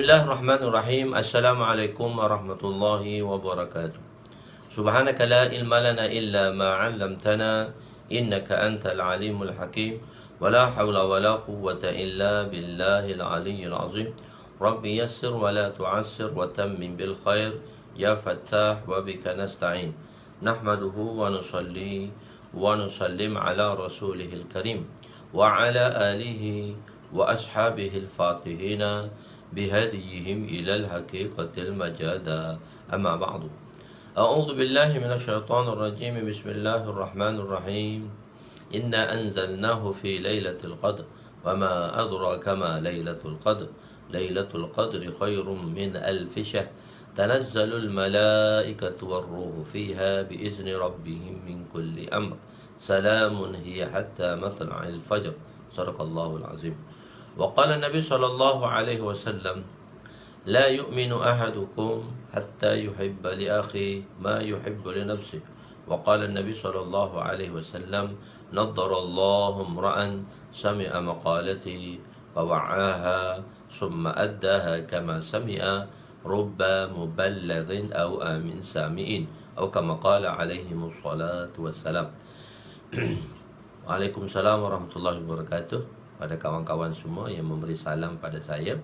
Bismillahirrahmanirrahim. Assalamualaikum warahmatullahi wabarakatuh. Subhanaka la ilma lana illa ma 'allamtana innaka antal alimul hakim. Wa la hawla wa la quwwata illa billahil aliyyil azim. Rabbi yassir wa la tu'assir wa tammim bil khair ya fattah wa bika nasta'in. Nahmaduhu wa nusalli wa nusallim ala rasulihil karim wa ala alihi wa ashabihil fatihina بهديهم إلى الحقيقة المجادة أما بعد أعوذ بالله من الشيطان الرجيم بسم الله الرحمن الرحيم إنا أنزلناه في ليلة القدر وما أدراك ما ليلة القدر ليلة القدر خير من ألف شهر تنزل الملائكة والروح فيها بإذن ربهم من كل أمر سلام هي حتى مطلع الفجر صدق الله العظيم. وقال النبي صلى الله عليه وسلم لا يؤمن أحدكم حتى يحب لأخيه ما يحب لنفسه. وقال النبي صلى الله عليه وسلم نضر الله امرأ سمع مقالتي فوعاها ثم أداها كما سمع رب مبلغ أو آمن سامعين أو كما قال عليهم الصلاة والسلام. Waalaikumsalam warahmatullahi wabarakatuh. Pada kawan-kawan semua yang memberi salam pada saya.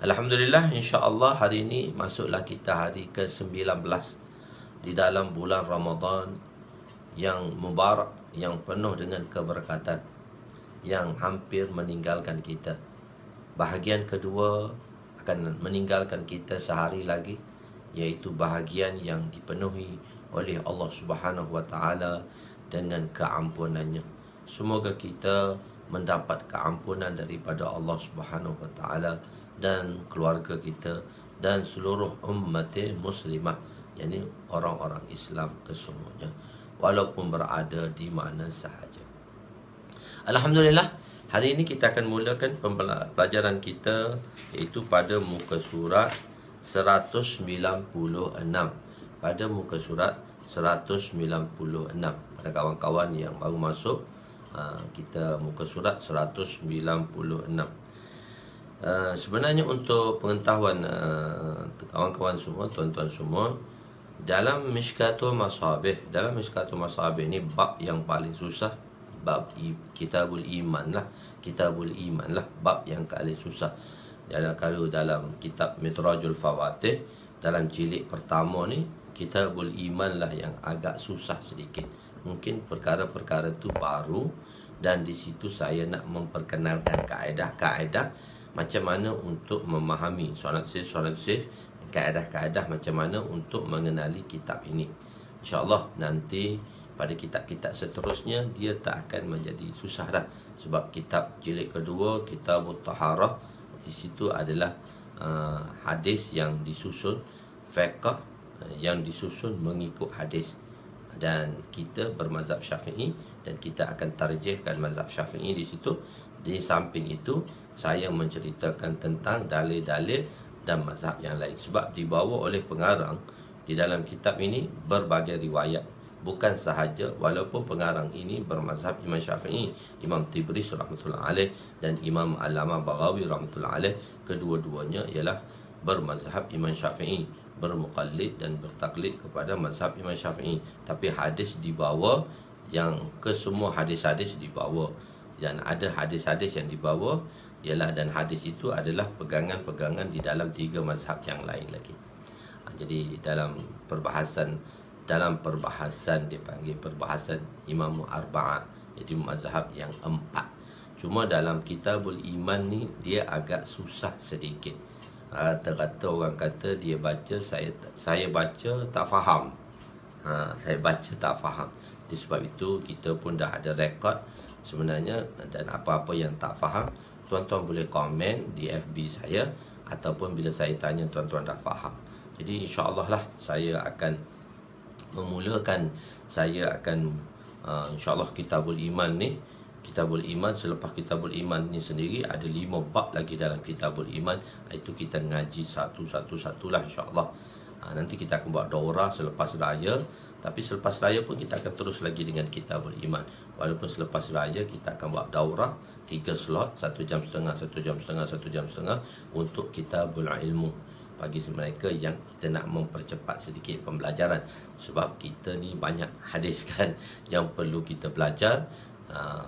Alhamdulillah, insya-Allah hari ini masuklah kita hari ke-19 di dalam bulan Ramadan yang mubarak, yang penuh dengan keberkatan, yang hampir meninggalkan kita. Bahagian kedua akan meninggalkan kita sehari lagi, yaitu bahagian yang dipenuhi oleh Allah Subhanahu wa taala dengan keampunannya. Semoga kita mendapat keampunan daripada Allah Subhanahu wa taala dan keluarga kita dan seluruh umat muslimah, yakni orang-orang Islam kesemuanya, walaupun berada di mana sahaja. Alhamdulillah, hari ini kita akan mulakan pelajaran kita, iaitu pada muka surat 196. Pada muka surat 196. Pada kawan-kawan yang baru masuk, kita muka surat 196. Sebenarnya untuk pengetahuan kawan-kawan semua, tuan-tuan semua, dalam Mishkatul Masabih ini bab yang paling susah, bab Kitabul Iman lah. Kitabul Iman lah bab yang paling susah. Kalau dalam kitab Midrajul Fawatih, dalam jilid pertama ni, Kitabul Iman lah yang agak susah sedikit. Mungkin perkara-perkara itu baru, dan di situ saya nak memperkenalkan kaedah-kaedah macam mana untuk memahami solat sif, kaedah-kaedah macam mana untuk mengenali kitab ini. InsyaAllah nanti pada kitab-kitab seterusnya dia tak akan menjadi susah dah. Sebab kitab jilid kedua, Kitabut Taharah, di situ adalah hadis yang disusun, fiqh yang disusun mengikut hadis. Dan kita bermazhab Syafi'i, dan kita akan tarjihkan mazhab Syafi'i di situ. Di samping itu, saya menceritakan tentang dalil-dalil dan mazhab yang lain. Sebab dibawa oleh pengarang di dalam kitab ini berbagai riwayat. Bukan sahaja, walaupun pengarang ini bermazhab Imam Syafi'i, Imam Tibris rahmatullah alaih dan Imam Allamah Baghawi rahmatullah alaih, kedua-duanya ialah bermazhab Imam Syafi'i, bermuqallid dan bertaklid kepada mazhab Imam Syafi'i. Tapi hadis dibawa, yang kesemua hadis-hadis dibawa, dan ada hadis-hadis yang dibawa ialah, dan hadis itu adalah pegangan-pegangan di dalam tiga mazhab yang lain lagi. Jadi dalam perbahasan dia panggil perbahasan Imam Arba'ah, jadi mazhab yang empat. Cuma dalam Kitabul Iman ni dia agak susah sedikit. Rata-rata orang kata dia baca, saya baca tak faham. Saya baca tak faham. Sebab itu kita pun dah ada rekod sebenarnya, dan apa-apa yang tak faham, tuan-tuan boleh komen di FB saya, ataupun bila saya tanya tuan-tuan dah faham. Jadi insya-Allah lah saya akan memulakan, insya-Allah Kitabul Iman ni. Kitabul Iman, selepas Kitabul Iman ni sendiri ada 5 bab lagi dalam Kitabul Iman. Itu kita ngaji satu-satulah insya-Allah. Nanti kita akan buat daurah selepas raya, Tapi selepas raya pun kita akan terus lagi dengan Kitabul Iman. Walaupun selepas raya kita akan buat daurah 3 slot, 1 jam setengah, 1 jam setengah, 1 jam setengah untuk Kitabul Ilmu, bagi mereka yang kita nak mempercepat sedikit pembelajaran. Sebab kita ni banyak hadis kan yang perlu kita belajar.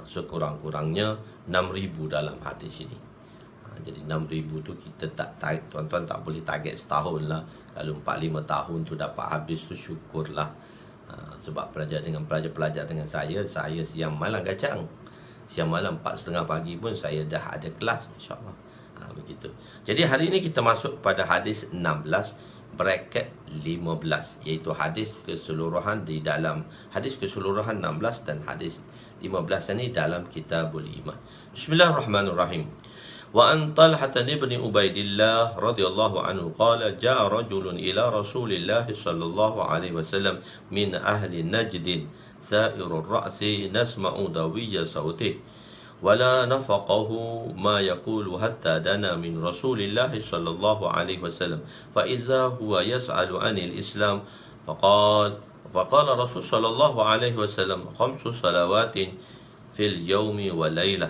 Sekurang-kurangnya 6,000 dalam hadis ini. Jadi 6,000 tu kita tuan-tuan tak boleh target setahun lah. Kalau 4-5 tahun tu dapat habis tu syukurlah. Sebab pelajar dengan saya siang malam kacang. Siang malam 4:30 pagi pun saya dah ada kelas, insyaAllah. Begitu. Jadi hari ini kita masuk pada hadis 16 bracket 15, iaitu hadis keseluruhan di dalam hadis keseluruhan 16 dan hadis 15 ini dalam Kitabul Iman. Bismillahirrahmanirrahim. Wa an Talhah bin Ubaidillah radhiyallahu anhu qala jaa rajulun ila Rasulillah sallallahu alaihi wasallam min ahli Najd tha'irur ra'si nasma'u dawiyya sautih wala nafaqahu ma yaqulu hatta dana min Rasulillah sallallahu alaihi wasallam fa idza huwa yas'alu 'anil Islam faqala Rasul sallallahu alaihi wasallam 5 salawatin fil yawmi wa laylah.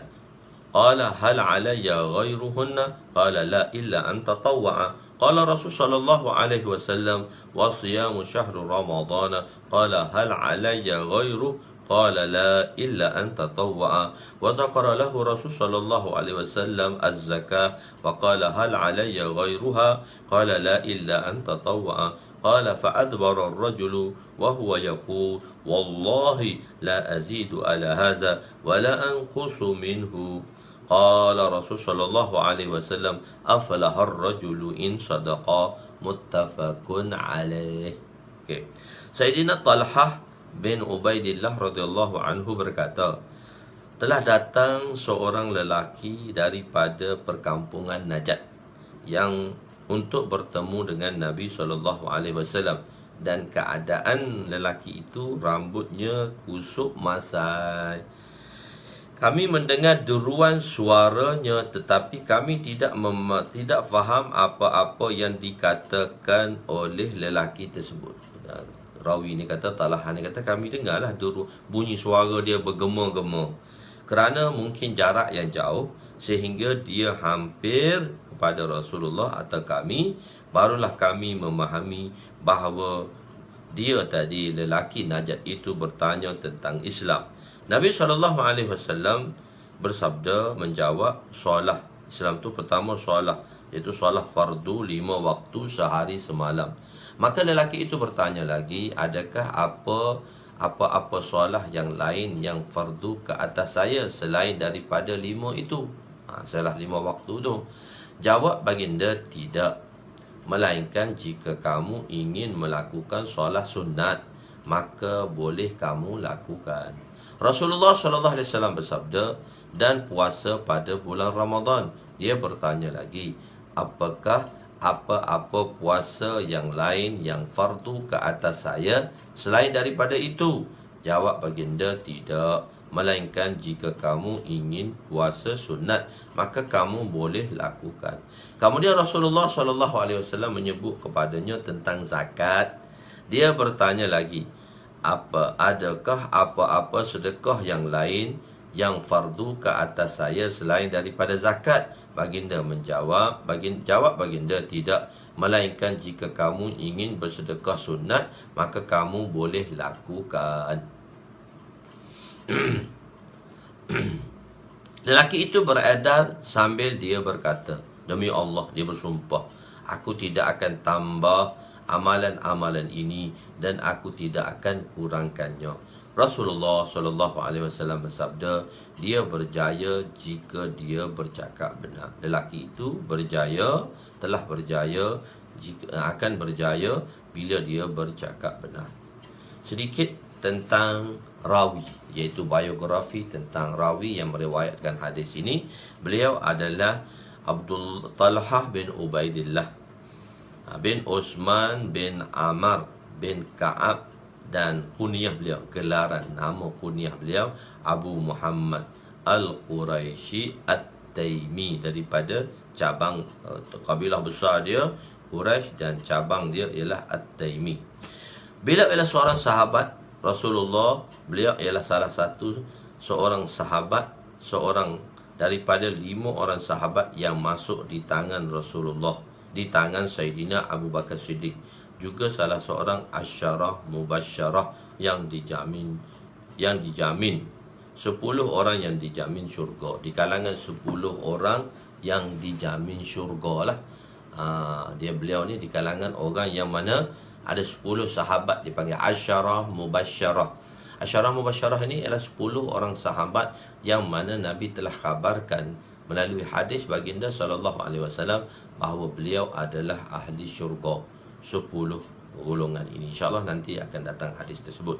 Qala hal 'alayya ghayruhunna? Qala la illa an tatawwa'a. Qala Rasul sallallahu alaihi wasallam wa siyamu syahri ramadhana. Qala hal 'alayya ghayruhu? Qala la illa an tatawwa'a. Wa dzakara lahu Rasul sallallahu alaihi wasallam az-zakah wa qala hal 'alayya ghayruha? Qala la illa an tatawwa'a. Qala fa'adbara ar-rajulu wa huwa yaqul wallahi la azidu ala hadha wa la anqusu minhu. Qala Rasul sallallahu alaihi wasallam aflaha ar-rajulu in sadaqa. Muttafaqun alaih. Okay. Sayyidina Talhah bin Ubaidillah radhiyallahu anhu berkata, telah datang seorang lelaki daripada perkampungan Najd yang untuk bertemu dengan Nabi SAW, dan keadaan lelaki itu rambutnya kusut masai. Kami mendengar deruan suaranya, tetapi kami tidak faham apa-apa yang dikatakan oleh lelaki tersebut. Rawi ni kata, Talhah ni kata, kami dengarlah bunyi suara dia bergema-gema. Kerana mungkin jarak yang jauh sehingga dia hampir kepada Rasulullah atau kami, barulah kami memahami bahawa dia tadi, lelaki Najd itu, bertanya tentang Islam. Nabi SAW bersabda, menjawab, solat Islam tu pertama solat, iaitu solat fardu 5 waktu sehari semalam. Maka lelaki itu bertanya lagi, adakah apa-apa solat yang lain yang fardu ke atas saya selain daripada 5 itu? Solat 5 waktu tu. Jawab baginda, tidak. Melainkan jika kamu ingin melakukan solat sunat, maka boleh kamu lakukan. Rasulullah SAW bersabda, dan puasa pada bulan Ramadan. Dia bertanya lagi, apakah apa-apa puasa yang lain yang fardu ke atas saya selain daripada itu? Jawab baginda, tidak. Melainkan jika kamu ingin puasa sunat, maka kamu boleh lakukan. Kemudian Rasulullah SAW menyebut kepadanya tentang zakat. Dia bertanya lagi, adakah apa-apa sedekah yang lain yang fardu ke atas saya selain daripada zakat? Baginda menjawab, baginda, tidak. Melainkan jika kamu ingin bersedekah sunat, maka kamu boleh lakukan. Lelaki itu beredar sambil dia berkata, demi Allah, dia bersumpah, aku tidak akan tambah amalan-amalan ini dan aku tidak akan kurangkannya. Rasulullah SAW bersabda, dia berjaya jika dia bercakap benar. Lelaki itu telah berjaya, akan berjaya bila dia bercakap benar. Sedikit tentang rawi, iaitu biografi tentang rawi yang meriwayatkan hadis ini. Beliau adalah Talhah bin Ubaidillah bin Utsman bin Amr bin Ka'ab, dan kunyah beliau, gelaran nama kunyah beliau Abu Muhammad Al-Quraisy At-Taimi, daripada cabang kabilah besar dia Quraisy, dan cabang dia ialah At-Taimi. Beliau ialah seorang sahabat Rasulullah. Beliau ialah salah satu seorang sahabat, seorang daripada 5 orang sahabat yang masuk di tangan Rasulullah, di tangan Sayyidina Abu Bakar Siddiq. Juga salah seorang asyarah mubasyarah yang dijamin 10 orang yang dijamin syurga. Di kalangan 10 orang yang dijamin syurga lah. Beliau ni di kalangan orang yang mana ada 10 sahabat dipanggil asyarah mubasyarah. Asyarah mubasyarah ini ialah 10 orang sahabat yang mana Nabi telah khabarkan melalui hadis baginda SAW bahawa beliau adalah ahli syurga. 10 golongan ini, InsyaAllah nanti akan datang hadis tersebut.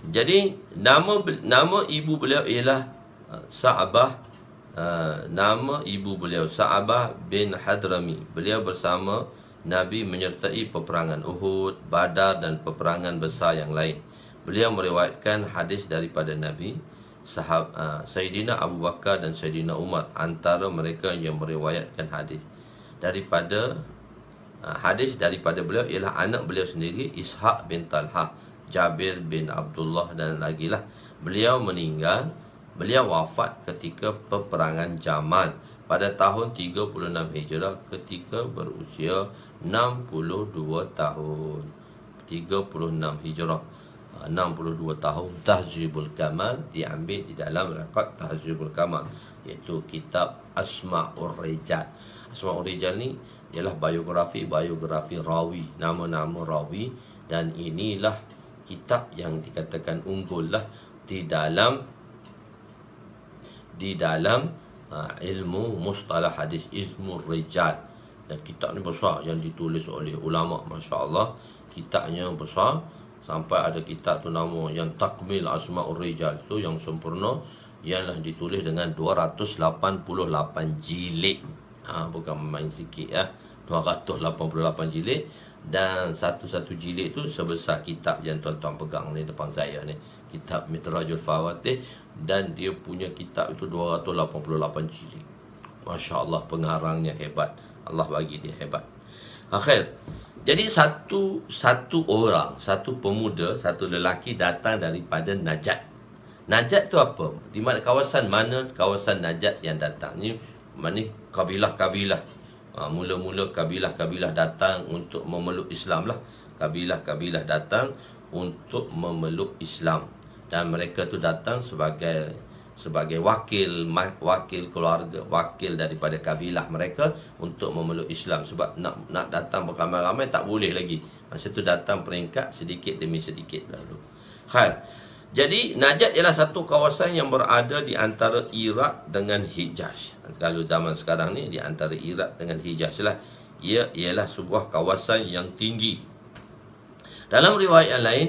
Jadi nama ibu beliau ialah Sa'bah. Nama ibu beliau Sa'bah bin Hadrami. Beliau bersama Nabi menyertai peperangan Uhud, Badar dan peperangan besar yang lain. Beliau meriwayatkan hadis daripada Nabi. Sayyidina Abu Bakar dan Sayyidina Umar antara mereka yang meriwayatkan hadis. Hadis daripada beliau ialah anak beliau sendiri, Ishaq bin Talhah, Jabir bin Abdullah dan lagi lah. Beliau wafat ketika peperangan Jamal pada tahun 36 Hijrah ketika berusia 62 tahun. 36 Hijrah, 62 tahun. Tahzibul Kamal diambil di dalam rekod Tahzibul Kamal, iaitu kitab Asma'ur Rijal. Asma'ur Rijal ni ialah biografi rawi, nama-nama rawi, dan inilah kitab yang dikatakan unggul lah di dalam ilmu mustalah hadis, Ismur Rijal. Dan kitab ni besar yang ditulis oleh ulama, masya-Allah. Kitabnya besar sampai ada kitab tu nama yang Takmil Asma'ur Rijal, tu yang sempurna, ialah ditulis dengan 288 jilid. Bukan main sikit ya. 288 jilid, dan satu-satu jilid tu sebesar kitab yang tuan-tuan pegang ni depan saya ni, kitab Mitrajul Fawatih, dan dia punya kitab itu 288 jilid. Masya-Allah, pengarangnya hebat. Allah bagi dia hebat. Akhir. Jadi satu orang, satu pemuda, satu lelaki datang daripada Najat. Najat tu apa? Di mana kawasan mana kawasan Najat yang datang? Ni mana kabilah-kabilah. Mula-mula kabilah-kabilah datang untuk memeluk Islam lah. Kabilah-kabilah datang untuk memeluk Islam, dan mereka tu datang sebagai wakil keluarga, wakil daripada kabilah mereka untuk memeluk Islam. Sebab nak datang beramai-ramai tak boleh lagi. Masa tu datang peringkat sedikit demi sedikit lalu. Jadi Najat ialah satu kawasan yang berada di antara Iraq dengan Hijaz. Kalau zaman sekarang ni di antara Iraq dengan Hijaz lah. Ia ialah sebuah kawasan yang tinggi. Dalam riwayat yang lain,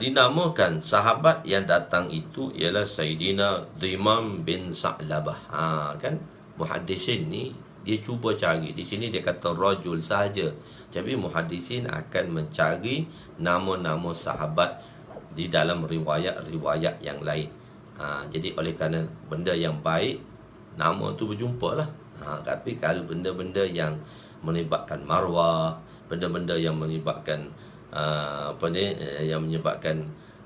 dinamakan sahabat yang datang itu ialah Sayyidina Dhimam bin Sa'labah. Kan muhaddisin ni dia cuba cari. Di sini dia kata rajul sahaja. Jadi muhaddisin akan mencari nama-nama sahabat di dalam riwayat-riwayat yang lain. Jadi oleh kerana benda yang baik, nama tu berjumpa lah. Tapi kalau benda-benda yang melibatkan marwah, benda-benda yang melibatkan yang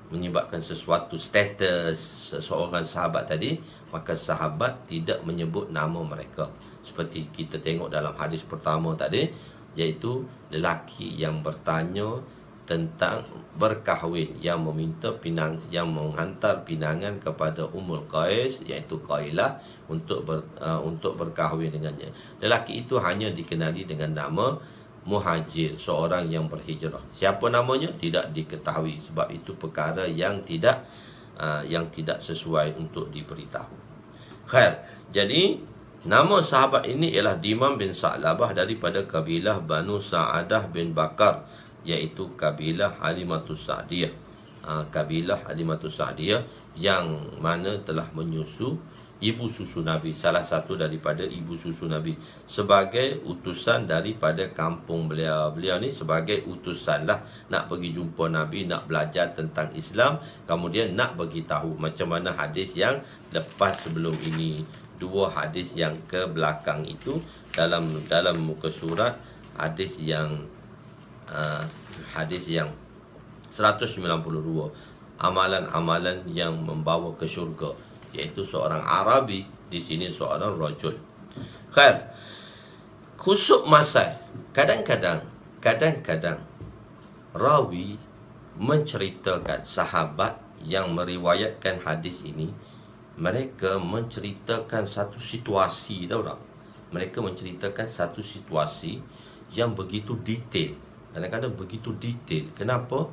menyebabkan sesuatu status seseorang sahabat tadi, maka sahabat tidak menyebut nama mereka. Seperti kita tengok dalam hadis pertama tadi, iaitu lelaki yang bertanya tentang berkahwin, yang meminta yang menghantar pinangan kepada Ummul Qais, iaitu Qailah, untuk berkahwin dengannya. Lelaki itu hanya dikenali dengan nama Muhajir, seorang yang berhijrah. Siapa namanya tidak diketahui, sebab itu perkara yang tidak sesuai untuk diberitahu. Khair. Jadi nama sahabat ini ialah Dhimam bin Sa'labah daripada kabilah Banu Sa'adah bin Bakar, iaitu kabilah Halimatus Sa'diyah. Kabilah Halimatus Sa'diyah yang mana telah menyusu ibu susu Nabi, salah satu daripada ibu susu Nabi, sebagai utusan daripada kampung beliau. Beliau ni sebagai utusan lah, nak pergi jumpa Nabi, nak belajar tentang Islam, kemudian nak bagi tahu macam mana hadis yang lepas sebelum ini. 2 hadis yang ke belakang itu dalam muka surat, hadis yang hadis yang 192, amalan-amalan yang membawa ke syurga, iaitu seorang Arabi, di sini seorang rajul. Khair. Khusuk masai. Kadang-kadang rawi menceritakan, sahabat yang meriwayatkan hadis ini, mereka menceritakan satu situasi, tahu tak? Mereka menceritakan satu situasi yang begitu detail. Kadang-kadang begitu detail. Kenapa?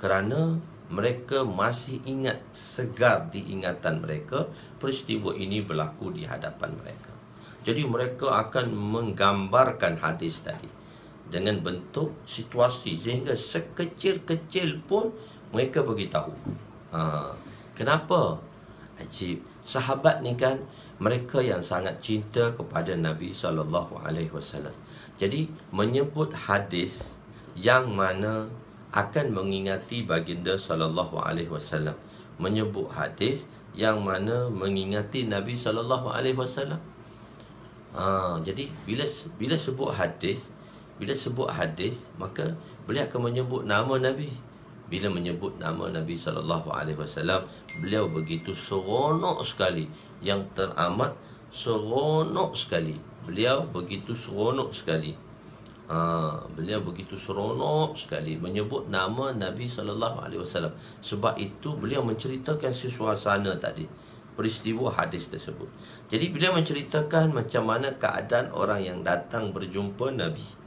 Kerana mereka masih ingat, segar di ingatan mereka peristiwa ini berlaku di hadapan mereka. Jadi mereka akan menggambarkan hadis tadi dengan bentuk situasi, sehingga sekecil-kecil pun mereka beritahu. Kenapa? Ajib. Sahabat ni kan mereka yang sangat cinta kepada Nabi SAW. Jadi menyebut hadis yang mana akan mengingati baginda SAW, menyebut hadis yang mana mengingati Nabi SAW. Jadi bila sebut hadis, maka beliau akan menyebut nama Nabi. Bila menyebut nama Nabi SAW, beliau begitu seronok sekali, yang teramat seronok sekali. Beliau begitu seronok sekali. Beliau begitu seronok sekali menyebut nama Nabi SAW. Sebab itu beliau menceritakan suasana tadi, peristiwa hadis tersebut. Jadi beliau menceritakan macam mana keadaan orang yang datang berjumpa Nabi.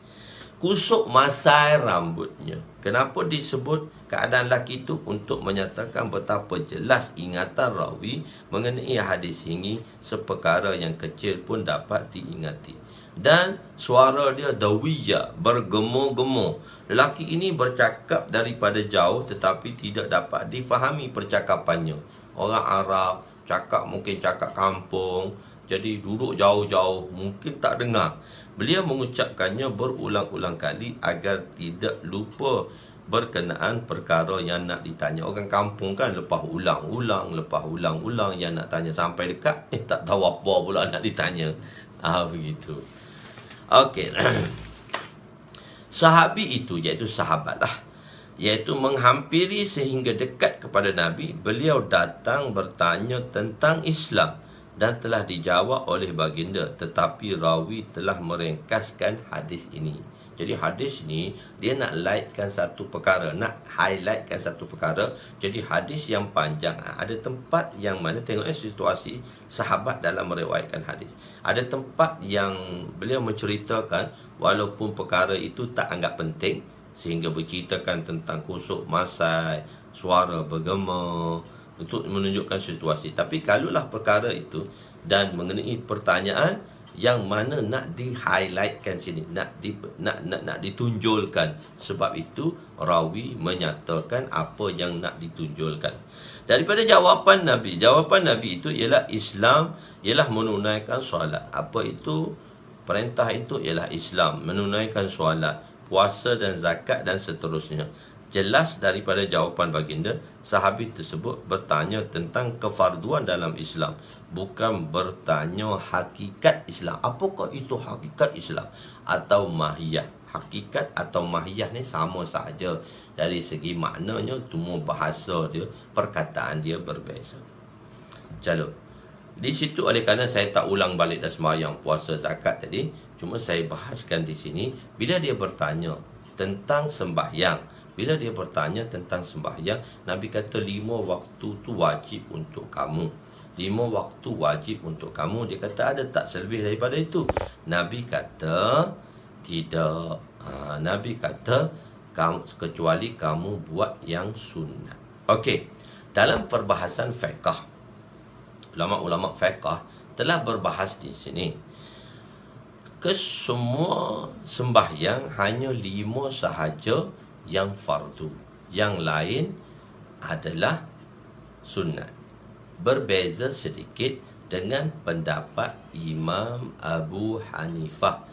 Kusuk masai rambutnya. Kenapa disebut keadaan lelaki itu? Untuk menyatakan betapa jelas ingatan rawi mengenai hadis ini, seperkara yang kecil pun dapat diingati. Dan suara dia dawiyah, bergema-gema. Lelaki ini bercakap daripada jauh, tetapi tidak dapat difahami percakapannya. Orang Arab cakap, mungkin cakap kampung, jadi duduk jauh-jauh, mungkin tak dengar. Beliau mengucapkannya berulang-ulang kali agar tidak lupa berkenaan perkara yang nak ditanya. Orang kampung kan lepas ulang-ulang yang nak tanya, sampai dekat tak tahu apa pula nak ditanya. Begitu. Okey. Sahabi itu, iaitu sahabat lah, iaitu menghampiri sehingga dekat kepada Nabi. Beliau datang bertanya tentang Islam dan telah dijawab oleh baginda, tetapi rawi telah meringkaskan hadis ini. Jadi hadis ni dia nak lightkan satu perkara, nak highlightkan satu perkara. Jadi hadis yang panjang, ada tempat yang mana tengoknya situasi sahabat dalam meriwayatkan hadis. Ada tempat yang beliau menceritakan walaupun perkara itu tak anggap penting, sehingga berceritakan tentang kusuk masai, suara bergema, untuk menunjukkan situasi. Tapi kalaulah perkara itu dan mengenai pertanyaan yang mana nak di-highlightkan sini, nak ditunjulkan, sebab itu rawi menyatakan apa yang nak ditunjulkan. Daripada jawapan Nabi itu ialah Islam, ialah menunaikan solat. Apa itu? Perintah itu ialah Islam, menunaikan solat, puasa dan zakat dan seterusnya. Jelas daripada jawapan baginda, sahabat tersebut bertanya tentang kefarduan dalam Islam, bukan bertanya hakikat Islam. Apakah itu hakikat Islam atau mahiyah? Hakikat atau mahiyah ni sama saja dari segi maknanya, cuma bahasa dia, perkataan dia berbeza. Jalur. Di situ oleh kerana saya tak ulang balik dah sembahyang, puasa, zakat tadi, cuma saya bahaskan di sini. Bila dia bertanya tentang sembahyang, Nabi kata 5 waktu tu wajib untuk kamu. 5 waktu wajib untuk kamu. Dia kata ada tak selebih daripada itu? Nabi kata tidak. Nabi kata kecuali kamu buat yang sunat. Okey. Dalam perbahasan fiqh, ulama-ulama fiqh telah berbahas di sini. Kesemua sembahyang hanya 5 sahaja yang fardu, yang lain adalah sunat. Berbeza sedikit dengan pendapat Imam Abu Hanifah.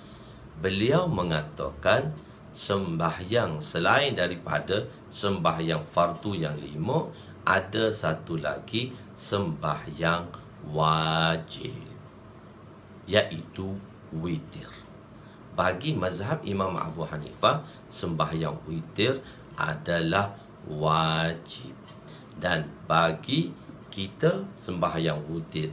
Beliau mengatakan sembahyang selain daripada sembahyang fardu yang 5, ada satu lagi sembahyang wajib, iaitu witir. bagi mazhab Imam Abu Hanifah, sembahyang witir adalah wajib. Dan bagi kita, sembahyang witir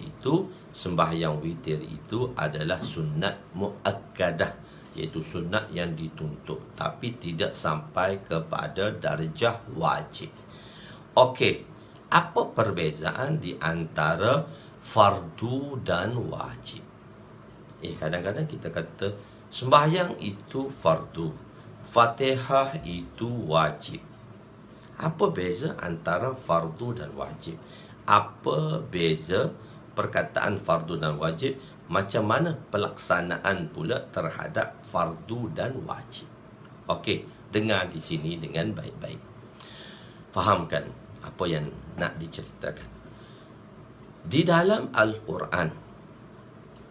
itu adalah sunat muakkadah, iaitu sunat yang dituntut, tapi tidak sampai kepada darjah wajib. Okey, apa perbezaan di antara fardu dan wajib? Kadang-kadang kita kata sembahyang itu fardu, Fatihah itu wajib. Apa beza antara fardu dan wajib? Apa beza perkataan fardu dan wajib? Macam mana pelaksanaan pula terhadap fardu dan wajib? Okey, dengar di sini dengan baik-baik. Fahamkan apa yang nak diceritakan. Di dalam Al-Quran,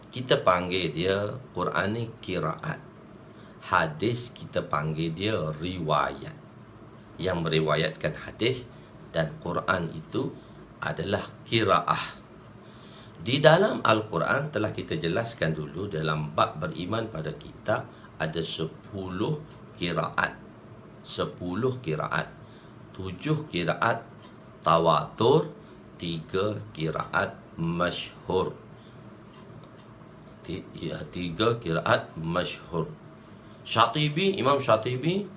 kita panggil dia Quran ni qiraat. Hadis kita panggil dia riwayat. Yang meriwayatkan hadis dan Quran itu adalah qiraah. Di dalam Al-Quran telah kita jelaskan dulu dalam bab beriman pada kita ada 10 qiraat. 10 qiraat. 7 qiraat tawatur, 3 qiraat masyhur. 3 qiraat masyhur. Imam Syatibi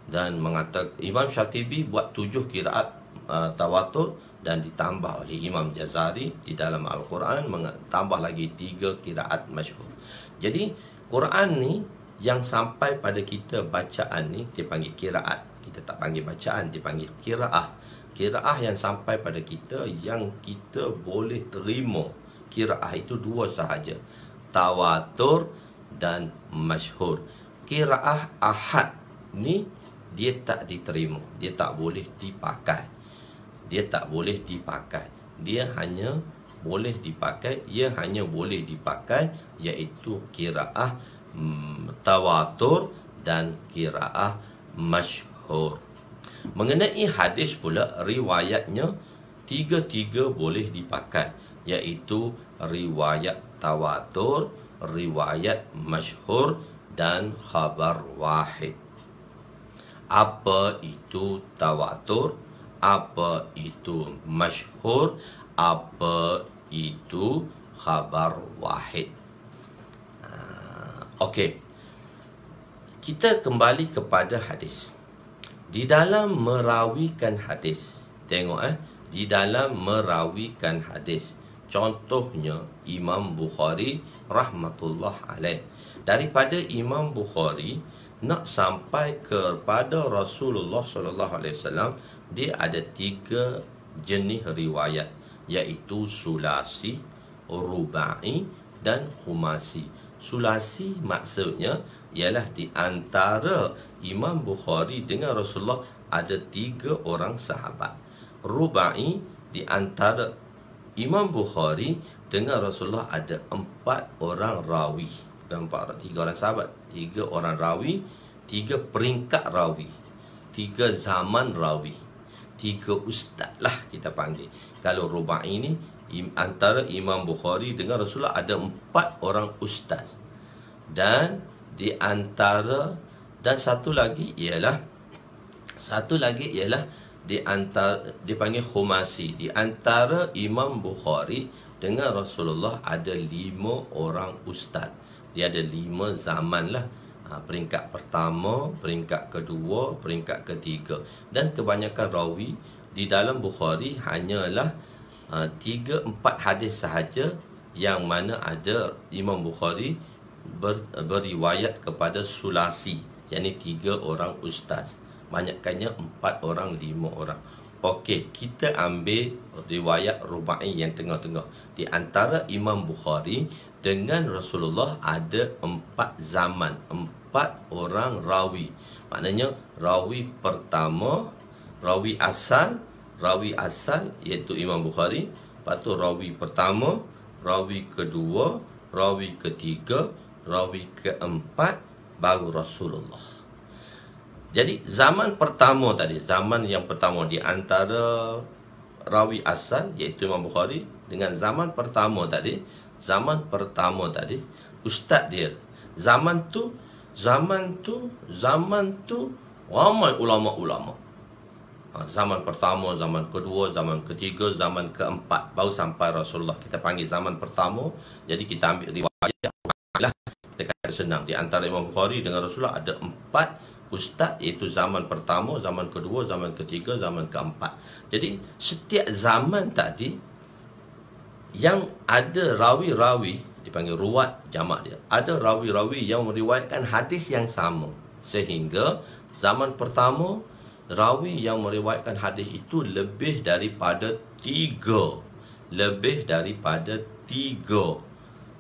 dan mengatakan, Imam Syatibi buat 7 qiraat tawatur dan ditambah oleh Imam Jazari di dalam Al-Quran tambah lagi 3 qiraat masyhur. Jadi Quran ni yang sampai pada kita bacaan ni dipanggil qiraat. Kita tak panggil bacaan, dipanggil qiraah. Qiraah yang sampai pada kita yang kita boleh terima. Qiraah itu 2 sahaja, tawatur dan masyhur. Qiraah ahad ni dia tak diterima, dia tak boleh dipakai. Dia tak boleh dipakai. Dia hanya boleh dipakai, ia hanya boleh dipakai iaitu qiraah tawatur dan qiraah masyhur. Mengenai hadis pula, riwayatnya tiga-tiga boleh dipakai, iaitu riwayat tawatur, riwayat masyhur dan khabar wahid. Apa itu tawatur? Apa itu masyhur? Apa itu khabar wahid? Okey. Kita kembali kepada hadis. Di dalam merawikan hadis, tengok di dalam merawikan hadis, contohnya Imam Bukhari rahmatullah alaih. Daripada Imam Bukhari nak sampai kepada Rasulullah sallallahu alaihi wasallam, dia ada 3 jenis riwayat, iaitu sulasi, rubai dan khumasi. Sulasi maksudnya ialah di antara Imam Bukhari dengan Rasulullah ada 3 orang sahabat. Rubai, di antara Imam Bukhari dengan Rasulullah ada 4 orang rawi. Bukan 3 orang sahabat, 3 orang rawi, 3 peringkat rawi, 3 zaman rawi, 3 ustaz lah kita panggil. Kalau rubai ini antara Imam Bukhari dengan Rasulullah ada 4 orang ustaz. Dan di antara, dan satu lagi ialah di antara, dipanggil khumasi. Di antara Imam Bukhari dengan Rasulullah ada 5 orang ustaz. Dia ada 5 zaman lah. Peringkat pertama, peringkat kedua, peringkat ketiga. Dan kebanyakan rawi di dalam Bukhari hanyalah 3-4 hadis sahaja yang mana ada Imam Bukhari beriwayat kepada sulasi, yakni 3 orang ustaz. Banyakkannya 4 orang, 5 orang. Okey, kita ambil riwayat rubai yang tengah-tengah. Di antara Imam Bukhari dengan Rasulullah ada 4 zaman, 4 orang rawi. Maknanya rawi pertama, rawi asal iaitu Imam Bukhari. Lepas tu rawi pertama, rawi kedua, rawi ketiga, rawi keempat, baru Rasulullah. Jadi zaman pertama tadi, zaman yang pertama di antara rawi asal iaitu Imam Bukhari dengan zaman pertama tadi, ustaz dia. Zaman tu Zaman tu ramai ulama-ulama. Zaman pertama, zaman kedua, zaman ketiga, zaman keempat, baru sampai Rasulullah. Kita panggil zaman pertama. Jadi kita ambil riwayat lah. Kita kata senang. Di antara Imam Bukhari dengan Rasulullah ada 4 ustaz, iaitu zaman pertama, zaman kedua, zaman ketiga, zaman keempat. Jadi setiap zaman tadi yang ada rawi-rawi, dipanggil ruwat, jamak dia, ada rawi-rawi yang meriwayatkan hadis yang sama. Sehingga zaman pertama, rawi yang meriwayatkan hadis itu lebih daripada 3. Lebih daripada 3.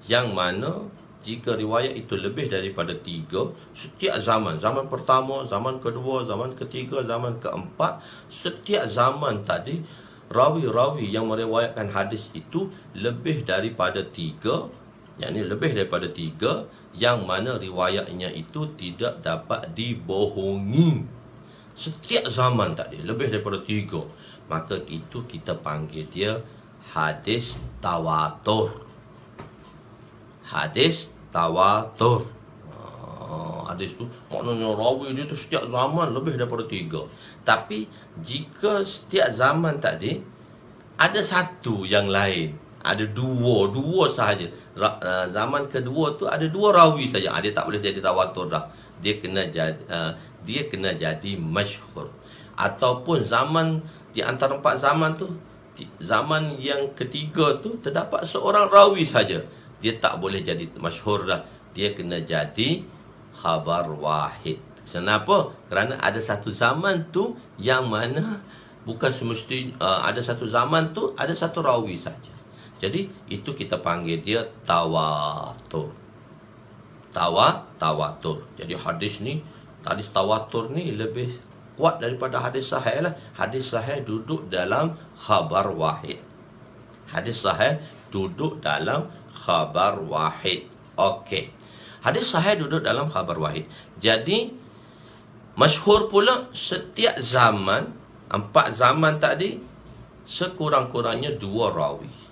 Yang mana jika riwayat itu lebih daripada 3, setiap zaman, zaman pertama, zaman kedua, zaman ketiga, zaman keempat, setiap zaman tadi rawi-rawi yang meriwayatkan hadis itu lebih daripada 3, yakni lebih daripada 3, yang mana riwayatnya itu tidak dapat dibohongi. Setiap zaman tadi lebih daripada 3, maka itu kita panggil dia hadis tawatur. Hadis tawatur. Hadis tu maknanya rawi dia tu setiap zaman lebih daripada 3. Tapi jika setiap zaman tadi ada satu yang lain, ada dua sahaja. Zaman kedua tu ada 2 rawi saja. Dia tak boleh jadi tawatur dah. Dia kena jadi masyhur. Ataupun zaman di antara 4 zaman tu, zaman yang ketiga tu terdapat seorang rawi saja. Dia tak boleh jadi masyhur dah. Dia kena jadi khabar wahid. Kenapa? Kerana ada satu zaman tu yang mana bukan semestinya ada satu zaman tu ada satu rawi saja. Jadi itu kita panggil dia tawatur. Tawatur. Jadi hadis tawatur ni lebih kuat daripada hadis sahih lah. Hadis sahih duduk dalam khabar wahid. Hadis sahih duduk dalam khabar wahid. Okey. Hadis sahih duduk dalam khabar wahid. Jadi masyhur pula setiap zaman, 4 zaman tadi, sekurang-kurangnya 2 rawi.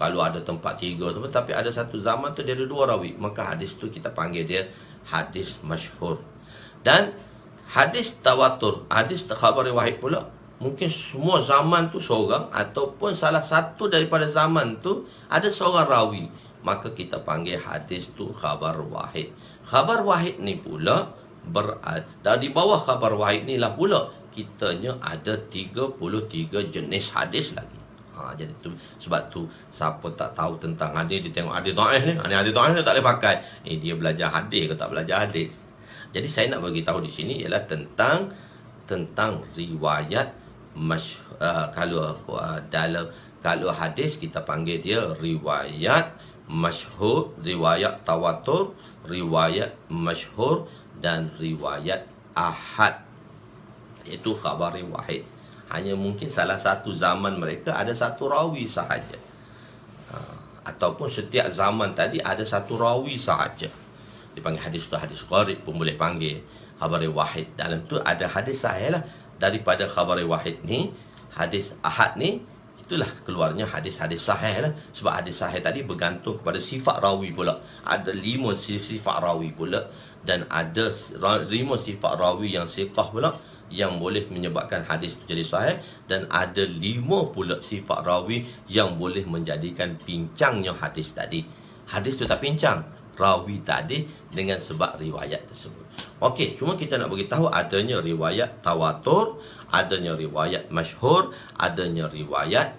Kalau ada tempat 3 tu, tapi ada satu zaman tu dia ada 2 rawi, maka hadis tu kita panggil dia hadis masyhur. Dan hadis tawatur, hadis khabar wahid pula, mungkin semua zaman tu seorang, ataupun salah satu daripada zaman tu ada seorang rawi, maka kita panggil hadis tu khabar wahid. Khabar wahid ni pula dan di bawah khabar wahid ni lah pula kitanya ada 33 jenis hadis lagi. Jadi tu, sebab tu siapa tak tahu tentang hadis, dia tengok hadis dhaif ni, hadis dhaif ni tak boleh pakai. Dia belajar hadis ke tak belajar hadis? Jadi saya nak bagi tahu di sini ialah tentang riwayat kalau hadis kita panggil dia riwayat masyhur, riwayat tawatur, riwayat masyhur dan riwayat ahad. Itu khabar wahid. Hanya mungkin salah satu zaman mereka ada satu rawi sahaja. Ataupun setiap zaman tadi ada satu rawi sahaja. Dipanggil hadis tu hadis gharib pun boleh panggil. Khabar wahid. Dalam tu ada hadis sahih lah. Daripada khabar wahid ni, hadis ahad ni, itulah keluarnya hadis-hadis sahih lah. Sebab hadis sahih tadi bergantung kepada sifat rawi pula. Ada 5 sifat rawi pula. Dan ada 5 sifat rawi yang siqah pula, yang boleh menyebabkan hadis itu jadi sahih. Dan ada 5 pula sifat rawi yang boleh menjadikan pincangnya hadis tadi. Hadis itu tak pincang, rawi tadi dengan sebab riwayat tersebut. Okey, cuma kita nak beritahu adanya riwayat tawatur, adanya riwayat masyhur, adanya riwayat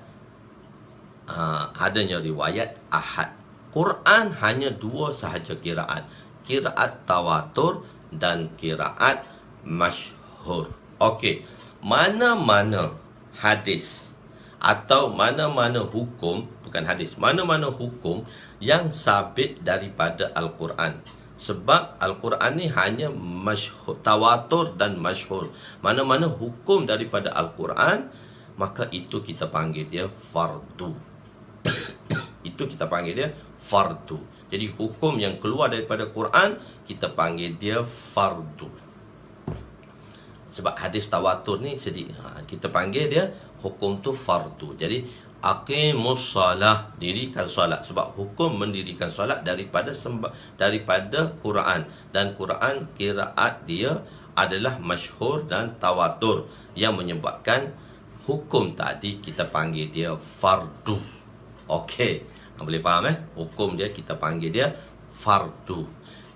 ahad. Quran hanya 2 sahaja kiraat. Kiraat tawatur dan kiraat masyhur. Okey, mana-mana hadis atau mana-mana hukum, bukan hadis, mana-mana hukum yang sabit daripada Al-Quran. Sebab Al-Quran ni hanya masyhur, tawatur dan masyhur. Mana-mana hukum daripada Al-Quran, maka itu kita panggil dia fardu. Itu kita panggil dia fardu. Jadi hukum yang keluar daripada Quran, kita panggil dia fardu. Sebab hadis tawatur ni kita panggil dia hukum tu fardu. Jadi Aqimus salah, dirikan solat. Sebab hukum mendirikan solat daripada Quran, dan Quran qiraat dia adalah masyhur dan tawatur, yang menyebabkan hukum tadi kita panggil dia fardu. Okey, boleh faham hukum dia kita panggil dia fardu.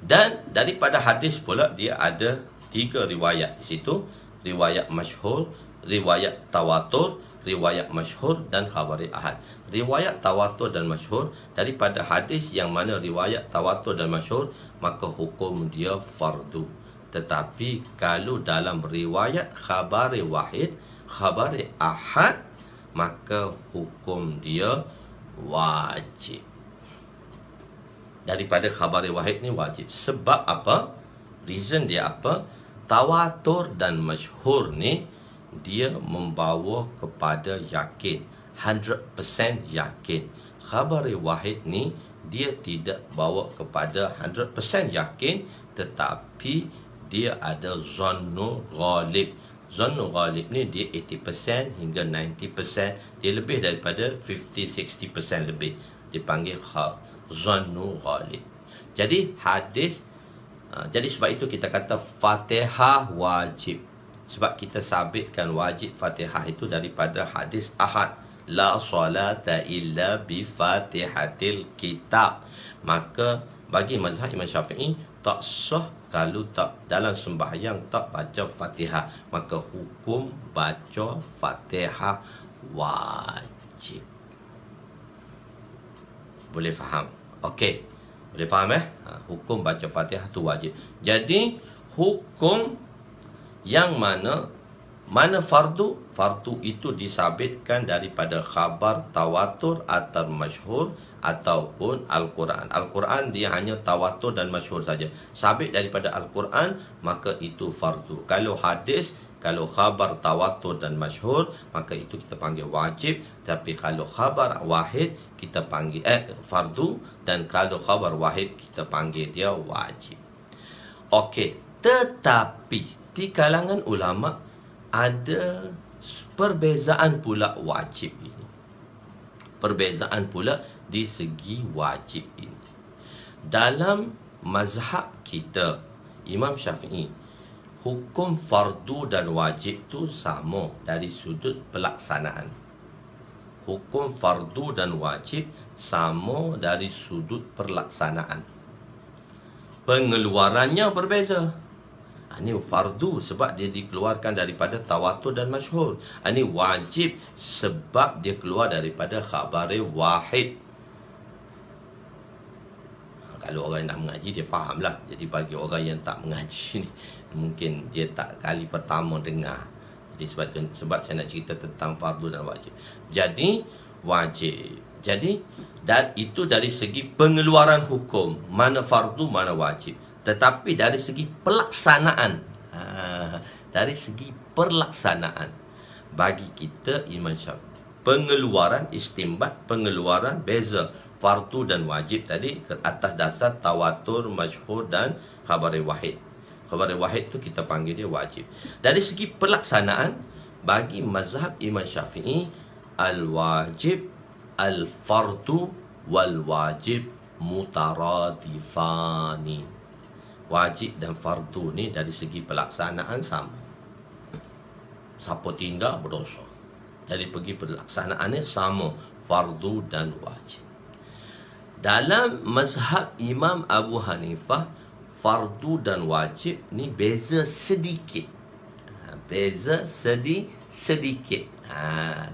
Dan daripada hadis pula dia ada 3 riwayat di situ, riwayat masyhur, riwayat tawatur, riwayat masyhur dan khabar ahad. Riwayat tawatur dan masyhur, daripada hadis yang mana riwayat tawatur dan masyhur, maka hukum dia fardu. Tetapi kalau dalam riwayat khabar wahid, khabar ahad, maka hukum dia wajib. Daripada khabar wahid ni wajib. Sebab apa? Reason dia apa? Tawatur dan masyhur ni dia membawa kepada yakin, 100% yakin. Khabar wahid ni dia tidak bawa kepada 100% yakin, tetapi dia ada zannu ghalib. Zannu ghalib ni dia 80% hingga 90%, dia lebih daripada 50-60% lebih, dipanggil zannu ghalib. Jadi hadis, jadi sebab itu kita kata Fatihah wajib. Sebab kita sabitkan wajib Fatihah itu daripada hadis ahad, la salata illa bi Fatihatil kitab. Maka bagi mazhab Imam Syafi'i, tak sah kalau tak dalam sembahyang tak baca Fatihah, maka hukum baca Fatihah wajib. Boleh faham? Okey, boleh faham hukum baca Fatihah tu wajib. Jadi hukum yang mana fardu, fardu itu disabitkan daripada khabar tawatur atau masyhur ataupun Al-Quran. Al-Quran dia hanya tawatur dan masyhur saja. Sabit daripada Al-Quran, maka itu fardu. Kalau hadis, kalau khabar tawatur dan masyhur, maka itu kita panggil wajib. Tapi kalau khabar wahid, kita panggil fardu. Dan kalau khabar wahid, kita panggil dia wajib. Okey, tetapi di kalangan ulama ada perbezaan pula wajib ini. Perbezaan pula di segi wajib ini. Dalam mazhab kita, Imam Syafi'i, hukum fardu dan wajib tu sama dari sudut pelaksanaan. Hukum fardu dan wajib sama dari sudut pelaksanaan. Pengeluarannya berbeza. Ini fardu sebab dia dikeluarkan daripada tawatur dan masyhur. Ini wajib sebab dia keluar daripada khabar wahid. Kalau orang yang nak mengaji, dia fahamlah. Jadi bagi orang yang tak mengaji ni, mungkin dia tak kali pertama dengar. Jadi sebab saya nak cerita tentang fardu dan wajib. Jadi wajib. Jadi dan itu dari segi pengeluaran hukum, mana fardu mana wajib. Tetapi dari segi pelaksanaan, dari segi pelaksanaan, bagi kita Imam Syafi'i, pengeluaran istimbat, pengeluaran beza fardu dan wajib tadi ke atas dasar tawatur, masyhur dan khabar wahid. Khabar wahid tu kita panggil dia wajib. Dari segi pelaksanaan, bagi mazhab Imam Syafi'i, al-wajib, al-fardu wal wajib mutaradifani. Wajib dan fardu ni dari segi pelaksanaan sama. Siapa tinggal berdosa. Dari pergi pelaksanaannya sama, fardu dan wajib. Dalam mazhab Imam Abu Hanifah, fardu dan wajib ni beza sedikit. Beza sedikit.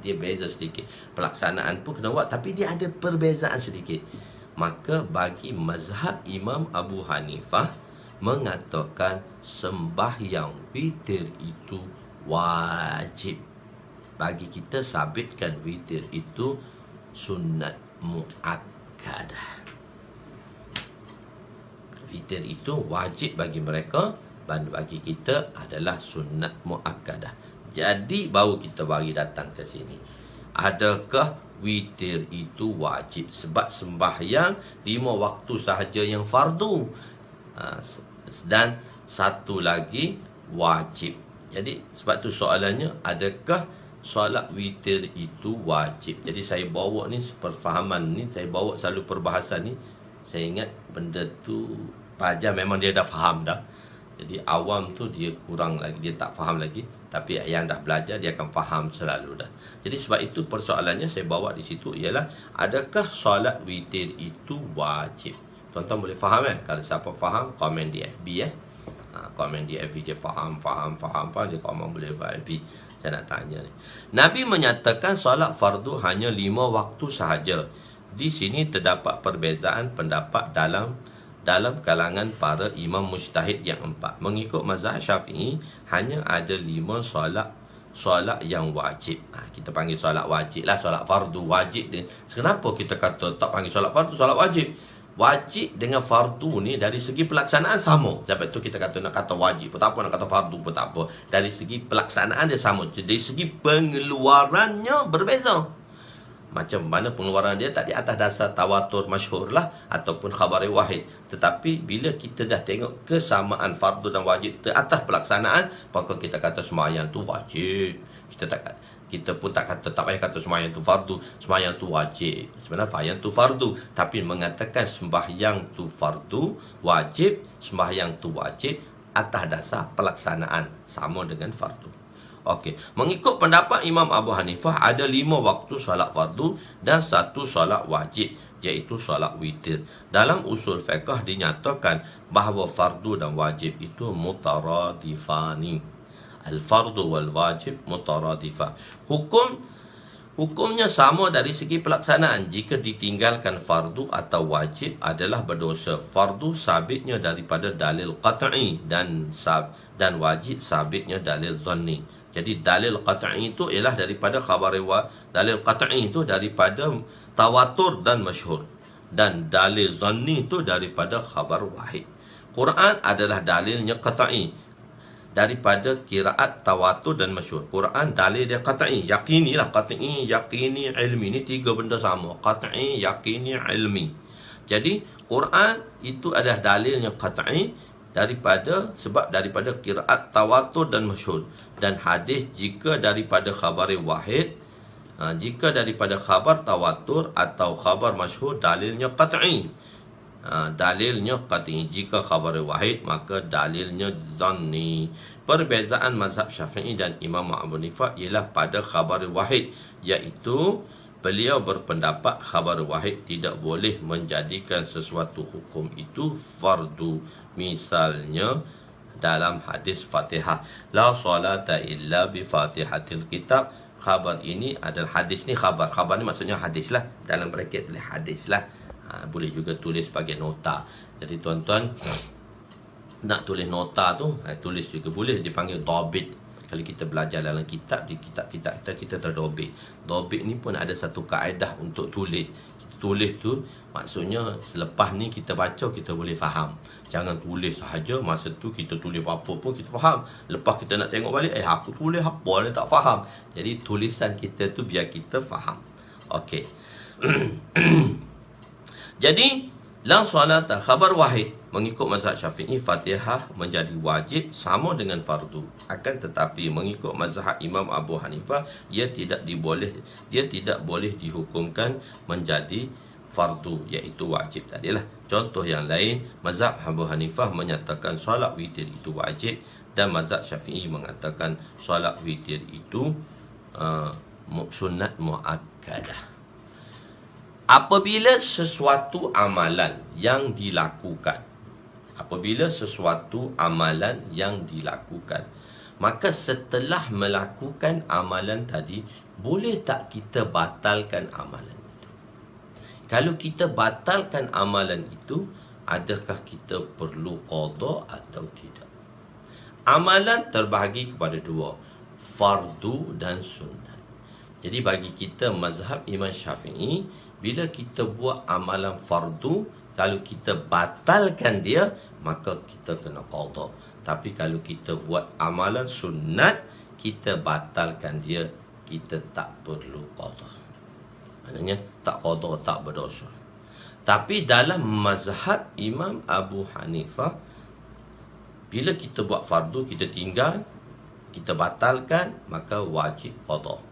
Dia beza sedikit. Pelaksanaan pun kena buat, tapi dia ada perbezaan sedikit. Maka bagi mazhab Imam Abu Hanifah, mengatakan sembahyang witir itu wajib. Bagi kita sabitkan witir itu sunat muakkadah. Witir itu wajib bagi mereka, dan bagi kita adalah sunat muakkadah. Jadi baru kita bagi datang ke sini. Adakah witir itu wajib? Sebab sembahyang 5 waktu sahaja yang fardu, dan satu lagi wajib. Jadi sebab tu soalannya, adakah solat witir itu wajib. Jadi saya bawa ni perfahaman ni, saya bawa selalu perbahasan ni. Saya ingat benda tu pelajar memang dia dah faham dah. Jadi awam tu dia kurang lagi, dia tak faham lagi. Tapi yang dah belajar dia akan faham selalu dah. Jadi sebab itu persoalannya saya bawa di situ ialah, adakah solat witir itu wajib? Tuan-tuan boleh faham kan? Kalau siapa faham, komen di FB komen di FB dia faham dia komen boleh FB. Saya nak tanya ni. Nabi menyatakan solat fardu hanya 5 waktu sahaja. Di sini terdapat perbezaan pendapat dalam kalangan para imam mujtahid yang 4. Mengikut mazhab Syafi'i, hanya ada 5 solat yang wajib. Kita panggil solat wajib lah, solat fardu wajib. Kenapa kita kata tak panggil solat fardu, solat wajib? Wajib dengan fardu ni dari segi pelaksanaan sama. Sebab tu kita kata, nak kata wajib pun tak apa, nak kata fardu pun tak apa. Dari segi pelaksanaan dia sama. Dari segi pengeluarannya berbeza. Macam mana pengeluaran dia tak di atas dasar tawatur masyhur lah ataupun khabar wahid. Tetapi bila kita dah tengok kesamaan fardu dan wajib ke atas pelaksanaan, maka kita kata sembahyang tu wajib. Kita pun tak payah kata sembahyang tu fardu, sembahyang tu wajib. Sebenarnya sembahyang tu fardu, tapi mengatakan sembahyang tu fardu wajib, sembahyang tu wajib atas dasar pelaksanaan sama dengan fardu. Okey, mengikut pendapat Imam Abu Hanifah, ada 5 waktu solat fardu dan 1 solat wajib, iaitu solat witir. Dalam usul fiqh dinyatakan bahawa fardu dan wajib itu mutaradifani. Al-fardu wal wajib mutaradifah. Hukumnya sama dari segi pelaksanaan. Jika ditinggalkan fardu atau wajib adalah berdosa. Fardu sabitnya daripada dalil qat'i dan wajib sabitnya dalil zanni. Jadi dalil qat'i itu ialah daripada khabar dalil qat'i itu daripada tawatur dan masyhur, dan dalil zanni itu daripada khabar wahid. Quran adalah dalilnya qat'i daripada qiraat tawatur dan masyhur. Quran dalil dia qat'i, yaqini lah, qat'i, yaqini, ilmi. Ni 3 benda sama, qat'i, yaqini, ilmi. Jadi Quran itu adalah dalilnya qat'i daripada qiraat tawatur dan masyhur. Dan hadis jika daripada khabar wahid, jika daripada khabar tawatur atau khabar masyhur, dalilnya qat'i. Dalilnya qat'i. Jika khabar wahid, maka dalilnya zanni. Perbezaan mazhab Syafi'i dan Imam Abu Hanifah ialah pada khabar wahid, iaitu beliau berpendapat khabar wahid tidak boleh menjadikan sesuatu hukum itu fardu. Misalnya dalam hadis Fatihah, la salata illa bi Fatihatil kitab. Khabar ini adalah, hadis ni khabar ni maksudnya hadis lah, dalam bracket tulis hadis lah. Boleh juga tulis sebagai nota. Jadi tuan-tuan nak tulis nota tu, tulis juga boleh, dipanggil dobit. Kalau kita belajar dalam kitab, di kitab-kitab kita terdobit. Dobit ni pun ada satu kaedah untuk tulis. Kita tulis tu maksudnya selepas ni kita baca, kita boleh faham. Jangan tulis sahaja, masa tu kita tulis apa pun kita faham. Lepas kita nak tengok balik, aku tulis apa ni tak faham. Jadi tulisan kita tu biar kita faham. Okey. Jadi la salata khabar wahid, mengikut mazhab Syafi'i, Fatihah menjadi wajib sama dengan fardu. Akan tetapi mengikut mazhab Imam Abu Hanifah, dia tidak boleh dihukumkan menjadi fardu, iaitu wajib tadilah. Contoh yang lain, mazhab Abu Hanifah menyatakan solat witir itu wajib, dan mazhab Syafi'i mengatakan solat witir itu sunat muakkadah. Apabila sesuatu amalan yang dilakukan, maka setelah melakukan amalan tadi, boleh tak kita batalkan amalan itu? Kalau kita batalkan amalan itu, adakah kita perlu qada atau tidak? Amalan terbahagi kepada 2, fardu dan sunnah. Jadi bagi kita mazhab Imam Syafi'i, bila kita buat amalan fardu, kalau kita batalkan dia, maka kita kena qada. Tapi kalau kita buat amalan sunat, kita batalkan dia, kita tak perlu qada. Maknanya tak qada, tak berdosa. Tapi dalam mazhab Imam Abu Hanifah, bila kita buat fardu, kita tinggal, kita batalkan, maka wajib qada.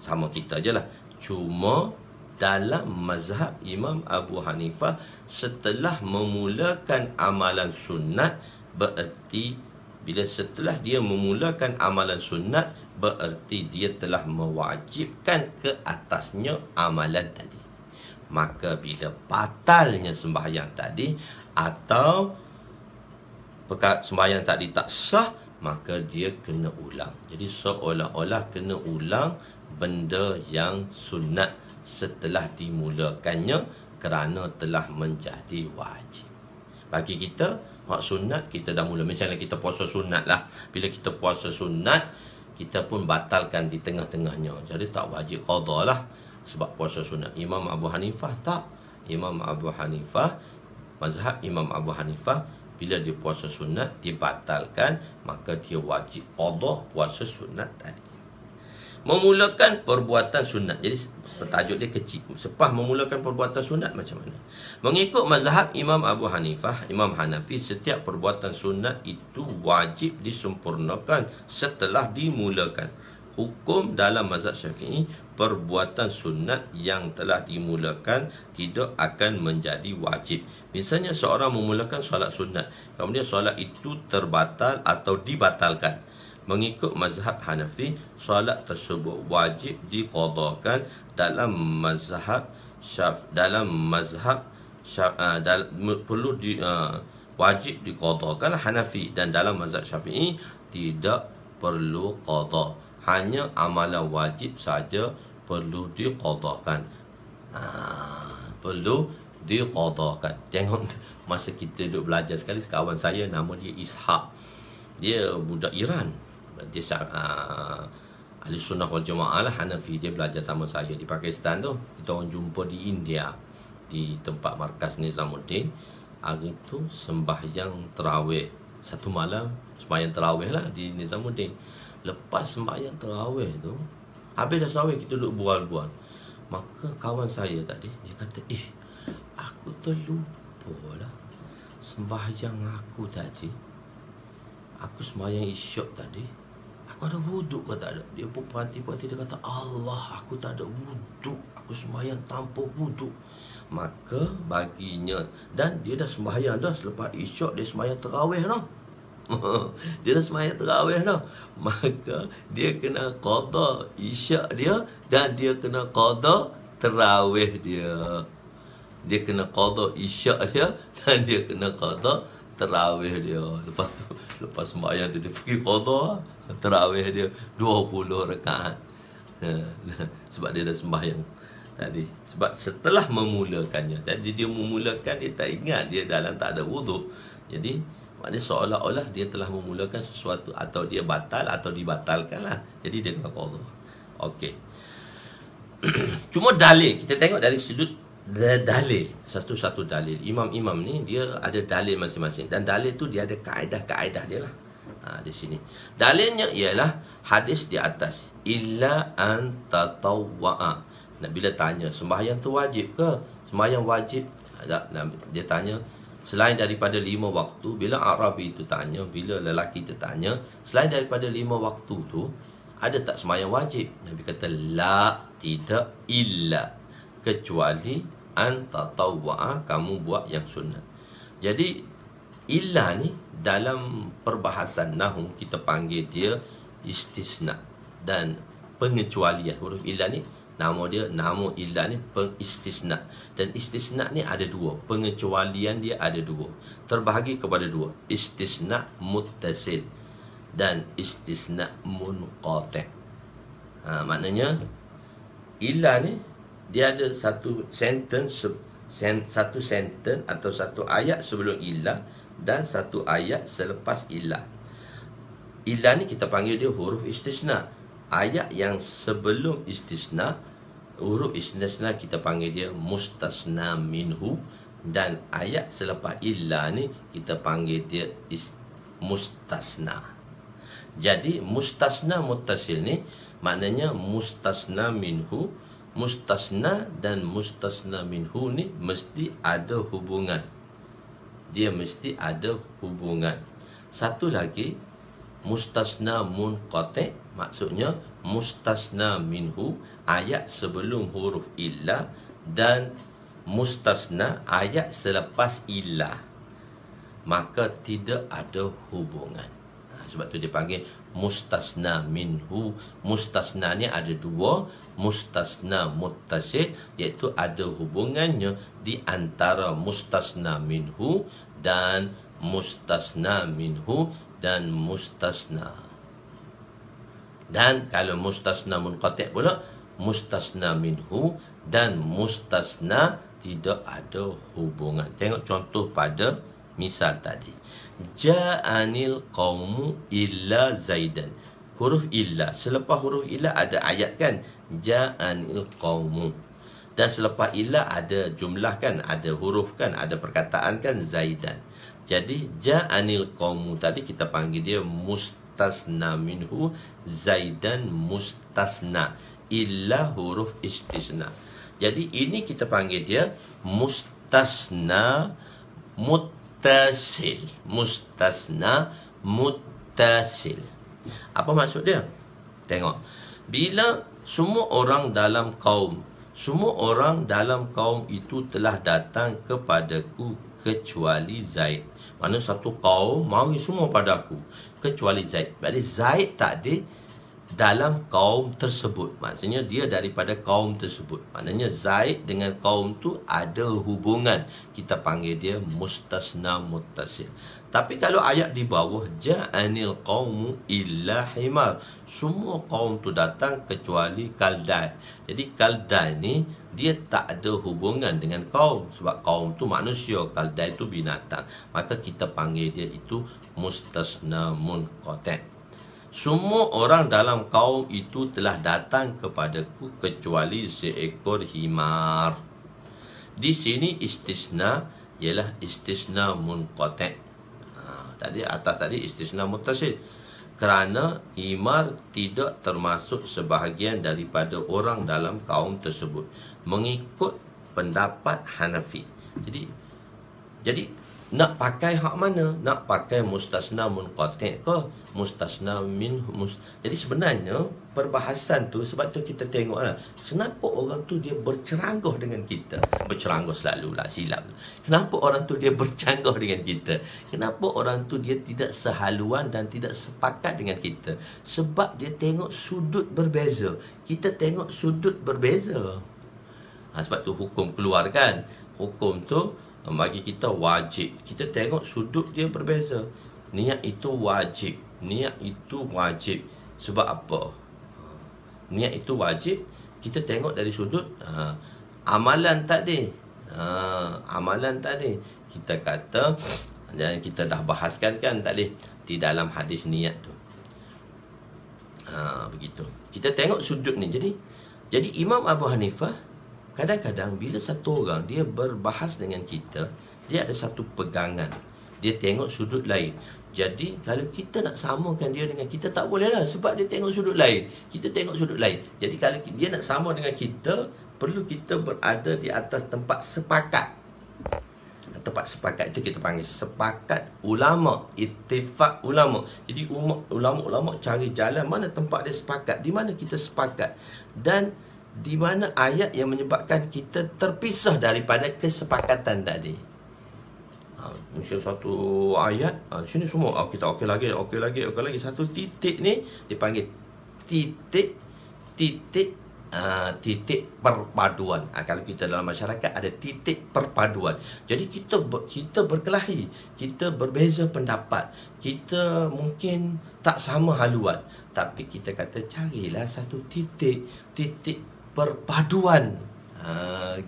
sama kita je lah. Cuma dalam mazhab Imam Abu Hanifah, setelah memulakan amalan sunat, bererti bila setelah dia memulakan amalan sunat, bererti dia telah mewajibkan ke atasnya amalan tadi. Maka bila batalnya sembahyang tadi, atau sembahyang tadi tak sah, maka dia kena ulang. Jadi seolah-olah kena ulang benda yang sunat setelah dimulakannya, kerana telah menjadi wajib. Bagi kita, hak sunat kita dah mula. Misalnya kita puasa sunat lah. Bila kita puasa sunat, kita pun batalkan di tengah-tengahnya. Jadi tak wajib qada lah, sebab puasa sunat. Imam Abu Hanifah tak. Imam Abu Hanifah, mazhab Imam Abu Hanifah, bila dia puasa sunat, dibatalkan, maka dia wajib qada puasa sunat tadi. Memulakan perbuatan sunat. Jadi tajuk dia kecil. Sepah memulakan perbuatan sunat macam mana? Mengikut mazhab Imam Abu Hanifah, Imam Hanafi, setiap perbuatan sunat itu wajib disempurnakan setelah dimulakan. Hukum dalam mazhab Syafi'i, perbuatan sunat yang telah dimulakan tidak akan menjadi wajib. Misalnya seorang memulakan solat sunat, kemudian solat itu terbatal atau dibatalkan. Mengikut mazhab Hanafi, solat tersebut wajib diqadakan dalam mazhab perlu wajib diqadakan Hanafi, dan dalam mazhab Syafi'i tidak perlu qada. Hanya amalan wajib saja perlu diqadakan. Perlu diqadakan. Tengok masa kita duduk belajar sekali, kawan saya nama dia Ishaq. Dia budak Iran. Dia ahli sunnah wal jamaah lah, Hanafi. Dia belajar sama saya di Pakistan tu. Kita orang jumpa di India, di tempat markas Nizamuddin. Hari tu sembahyang tarawih. Satu malam sembahyang tarawih lah di Nizamuddin. Lepas sembahyang tarawih tu, habis dah tarawih, kita duduk bual-bual. Maka kawan saya tadi, dia kata, aku terlupa lah sembahyang aku tadi. Aku sembahyang isyak tadi, aku ada wuduk ke tak ada? Dia pun perhati-perhati, dia kata, Allah, aku tak ada wuduk, aku sembahyang tanpa wuduk. Maka baginya, dan dia dah sembahyang dah, selepas isyak dia sembahyang tarawih dah. Dia dah sembahyang tarawih dah. Maka dia kena qada isyak dia, dan dia kena qada tarawih dia. Dia kena qada isyak dia, dan dia kena qada tarawih dia. Lepas sembahyang tu dia pergi qada tarawih dia 20 rakaat. Sebab dia dah sembahyang tadi. Sebab setelah memulakannya, jadi dia memulakan, dia tak ingat dia dalam tak ada wuduk. Jadi maknanya seolah-olah dia telah memulakan sesuatu, atau dia batal atau dibatalkan lah. Jadi dia kena qada. Okey. Cuma dalil, kita tengok dari sudut dalil, satu-satu dalil. Imam-imam ni dia ada dalil masing-masing, dan dalil tu dia ada kaedah-kaedah dia lah. Di sini dalilnya ialah hadis di atas, illa an tatawwa'a. Nah, bila tanya sembahyang tu wajib ke? Sembahyang wajib. Dia tanya selain daripada 5 waktu. Bila Arabi itu tanya, bila lelaki itu tanya, selain daripada 5 waktu tu, ada tak sembahyang wajib? Nabi kata, la, tidak, illa, kecuali an tatawwa'a, kamu buat yang sunnah. Jadi illa ni dalam perbahasan nahwu kita panggil dia istisna dan pengecualian. Huruf illa ni nama dia, nama illa ni pengistisna. Dan istisna ni ada dua, pengecualian dia ada dua, terbahagi kepada dua, istisna muttasil dan istisna munqati'. Maknanya illa ni dia ada satu sentence atau satu ayat sebelum illa, dan satu ayat selepas illa. Illa ni kita panggil dia huruf istisna. Ayat yang sebelum istisna, huruf istisna, kita panggil dia mustasna minhu. Dan ayat selepas illa ni kita panggil dia mustasna. Jadi mustasna muttasil ni maknanya mustasna minhu. Mustasna dan mustasna minhu ni mesti ada hubungan. Dia mesti ada hubungan. Satu lagi, mustasna munqati', Maksudnya mustasna minhu ayat sebelum huruf illa dan mustasna ayat selepas illa, maka tidak ada hubungan. Sebab tu dia panggil mustasna minhu. Mustasna ni ada dua, mustasna muttasil, iaitu ada hubungannya di antara mustasna minhu dan mustasna minhu dan mustasna. Dan kalau mustasna munqati' pula, mustasna minhu dan mustasna tidak ada hubungan. Tengok contoh pada misal tadi. Ja'anil qaumu illa Zaidan. Huruf illa. Selepas huruf illa ada ayat kan? Ja'anil qaumu. Dan selepas illa ada jumlah kan? Ada huruf kan? Ada perkataan kan? Zaidan. Jadi ja'anil qaumu tadi kita panggil dia mustasna minhu, Zaidan mustasna, illa huruf istisna. Jadi ini kita panggil dia mustasna muttasil. Mustasna muttasil. Apa maksud dia? Tengok. Bila semua orang dalam kaum itu telah datang kepadaku kecuali Zaid. Mana satu kaum mari semua padaku kecuali Zaid. Berarti Zaid tak ada dalam kaum tersebut. Maksudnya dia daripada kaum tersebut. Maknanya Zaid dengan kaum tu ada hubungan. Kita panggil dia mustasna muttasil. Tapi kalau ayat di bawah, ja'anil qaumu illa himar. Semua kaum tu datang kecuali Kaldai. Jadi Kaldai ni dia tak ada hubungan dengan kaum. Sebab kaum tu manusia, Kaldai tu binatang. Maka kita panggil dia itu mustasna munqati'. Semua orang dalam kaum itu telah datang kepadaku kecuali seekor himar. Di sini istisna ialah istisna munqati'. Tadi atas tadi istisna muttasil. Kerana himar tidak termasuk sebahagian daripada orang dalam kaum tersebut mengikut pendapat Hanafi. Jadi nak pakai hak mana? Nak pakai mustasna munqati' ke mustasna min Jadi sebenarnya perbahasan tu, sebab tu kita tengoklah kenapa orang tu dia berceranggah dengan kita. Berceranggah selalu lah, silap. Kenapa orang tu dia bercanggah dengan kita? Kenapa orang tu dia tidak sehaluan dan tidak sepakat dengan kita? Sebab dia tengok sudut berbeza. Kita tengok sudut berbeza. Sebab tu hukum keluar kan. Hukum tu bagi kita wajib. Kita tengok sudut dia berbeza. Niat itu wajib. Niat itu wajib. Sebab apa? Niat itu wajib. Kita tengok dari sudut amalan tadi. Amalan tadi kita kata, dan kita dah bahaskan kan tadi di dalam hadis niat tu. Begitu. Kita tengok sudut ni. Jadi Imam Abu Hanifah kadang-kadang bila satu orang dia berbahas dengan kita, dia ada satu pegangan. Dia tengok sudut lain. Jadi kalau kita nak samakan dia dengan kita, tak boleh lah. Sebab dia tengok sudut lain, kita tengok sudut lain. Jadi kalau dia nak sama dengan kita, perlu kita berada di atas tempat sepakat. Tempat sepakat itu kita panggil sepakat ulama, ittifaq ulama. Jadi ulama-ulama cari jalan mana tempat dia sepakat, di mana kita sepakat, dan di mana ayat yang menyebabkan kita terpisah daripada kesepakatan tadi. Mesti satu ayat, sini semua kita okey lagi. Satu titik ni dipanggil titik perpaduan. Kalau kita dalam masyarakat ada titik perpaduan. Jadi kita berkelahi, kita berbeza pendapat, kita mungkin tak sama haluan, tapi kita kata carilah satu titik perpaduan.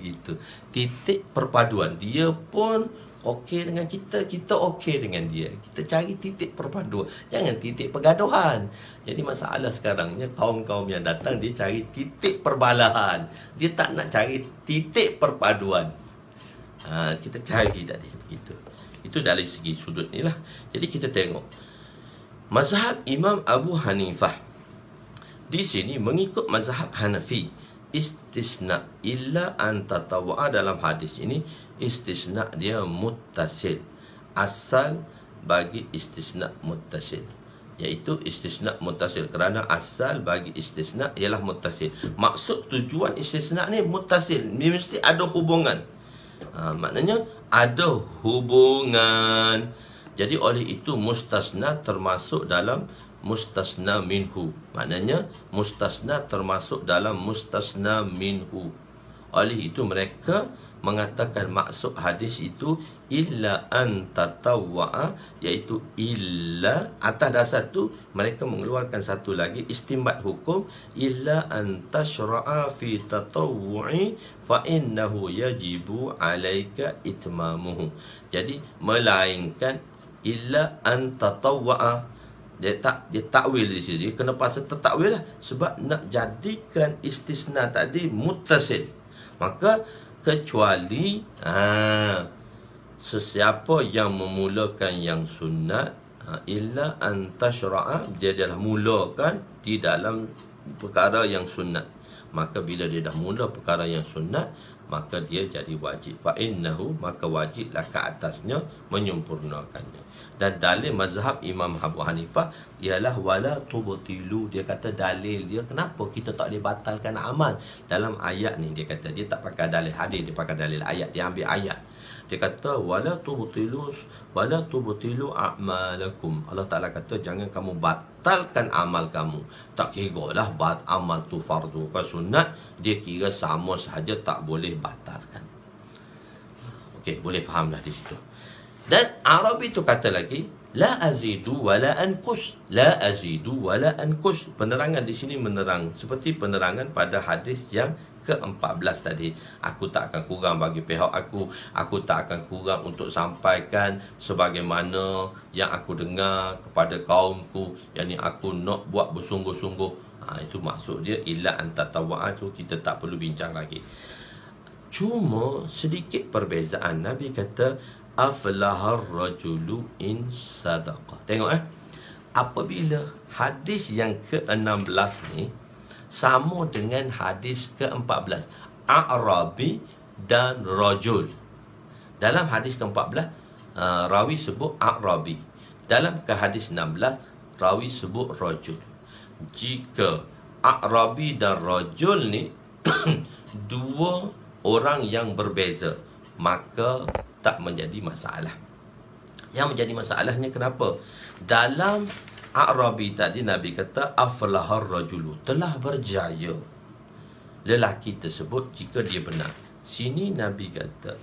Gitu. Titik perpaduan. Dia pun okey dengan kita, kita okey dengan dia. Kita cari titik perpaduan, jangan titik pergaduhan. Jadi masalah sekarangnya kaum-kaum yang datang dia cari titik perbalahan. Dia tak nak cari titik perpaduan. Kita cari tadi begitu. Itu dari segi sudut ni lah. Jadi kita tengok mazhab Imam Abu Hanifah di sini mengikut mazhab Hanafi. Istisna illa an tatawwa, dalam hadis ini istisna dia muttasil. Asal bagi istisna muttasil. iaitu istisna muttasil, kerana asal bagi istisna ialah muttasil. Maksud tujuan istisna ni muttasil, dia mesti ada hubungan. Maknanya ada hubungan. Jadi oleh itu mustasna termasuk dalam mustasna minhu. Maknanya mustasna termasuk dalam mustasna minhu. Oleh itu mereka mengatakan maksud hadis itu illa an tatawwa'a, iaitu illa, atas dasar tu mereka mengeluarkan satu lagi istinbat hukum, illa an tashra'a fi tatawwu'i fa innahu yajibu 'alaika itmamuhu. Jadi melainkan illa an tatawwa'a, dia takwil di sini, dia kena pasal tertakwil lah, sebab nak jadikan istisna tadi muttasil. Maka kecuali sesiapa yang memulakan yang sunat, illa an tashra'a, dia adalah mulakan di dalam perkara yang sunat. Maka bila dia dah mula perkara yang sunat, maka dia jadi wajib. Fa innahu, maka wajiblah ke atasnya menyempurnakannya. Dan dalil mazhab Imam Abu Hanifah ialah wala tubtilu. Dia kata dalil dia kenapa kita tak boleh batalkan amal dalam ayat ni. Dia kata dia tak pakai dalil hadis, dia pakai dalil ayat. Dia ambil ayat. Dia kata wala tubtilu a'malakum. Allah Taala kata jangan kamu batalkan amal kamu. Tak kira lah amal tu fardu ke sunat, dia kira sama sahaja, tak boleh batalkan. Okey, boleh fahamlah di situ. Dan Arabi tu kata lagi, la azidu wala anqus, la azidu wala anqus. Penerangan di sini menerang seperti penerangan pada hadis yang ke-14 tadi. Aku tak akan kurang bagi pihak aku tak akan kurang untuk sampaikan sebagaimana yang aku dengar kepada kaumku, yakni aku nak buat bersungguh-sungguh. Itu maksud dia illa an tatawwa'a, tu kita tak perlu bincang lagi. Cuma sedikit perbezaan. Nabi kata aflahar rajulu in sadaqa. Tengok apabila hadis yang ke-16 ni sama dengan hadis ke-14, A'rabi dan rajul. Dalam hadis ke-14 rawi sebut A'rabi, dalam ke hadis 16 rawi sebut rajul. Jika A'rabi dan rajul ni dua orang yang berbeza, maka tak menjadi masalah. Yang menjadi masalahnya kenapa? Dalam A'rabi tadi Nabi kata aflahar rajulu, telah berjaya lelaki tersebut jika dia benar. Sini Nabi kata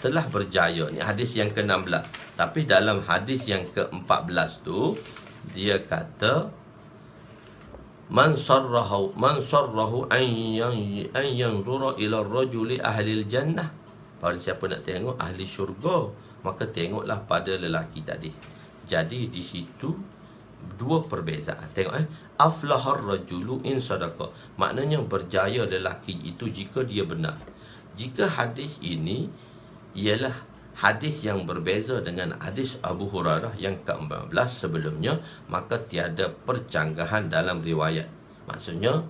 telah berjaya, ni hadis yang ke-16. Tapi dalam hadis yang ke-14 tu dia kata man sarrahu an yanzura ila rajuli ahli jannah. Pada siapa nak tengok ahli syurga, maka tengoklah pada lelaki tadi. Jadi di situ dua perbezaan. Tengok aflahar rajulu in sadaqa, maknanya berjaya lelaki itu jika dia benar. Jika hadis ini ialah hadis yang berbeza dengan hadis Abu Hurairah yang ke-14 sebelumnya, maka tiada percanggahan dalam riwayat. Maksudnya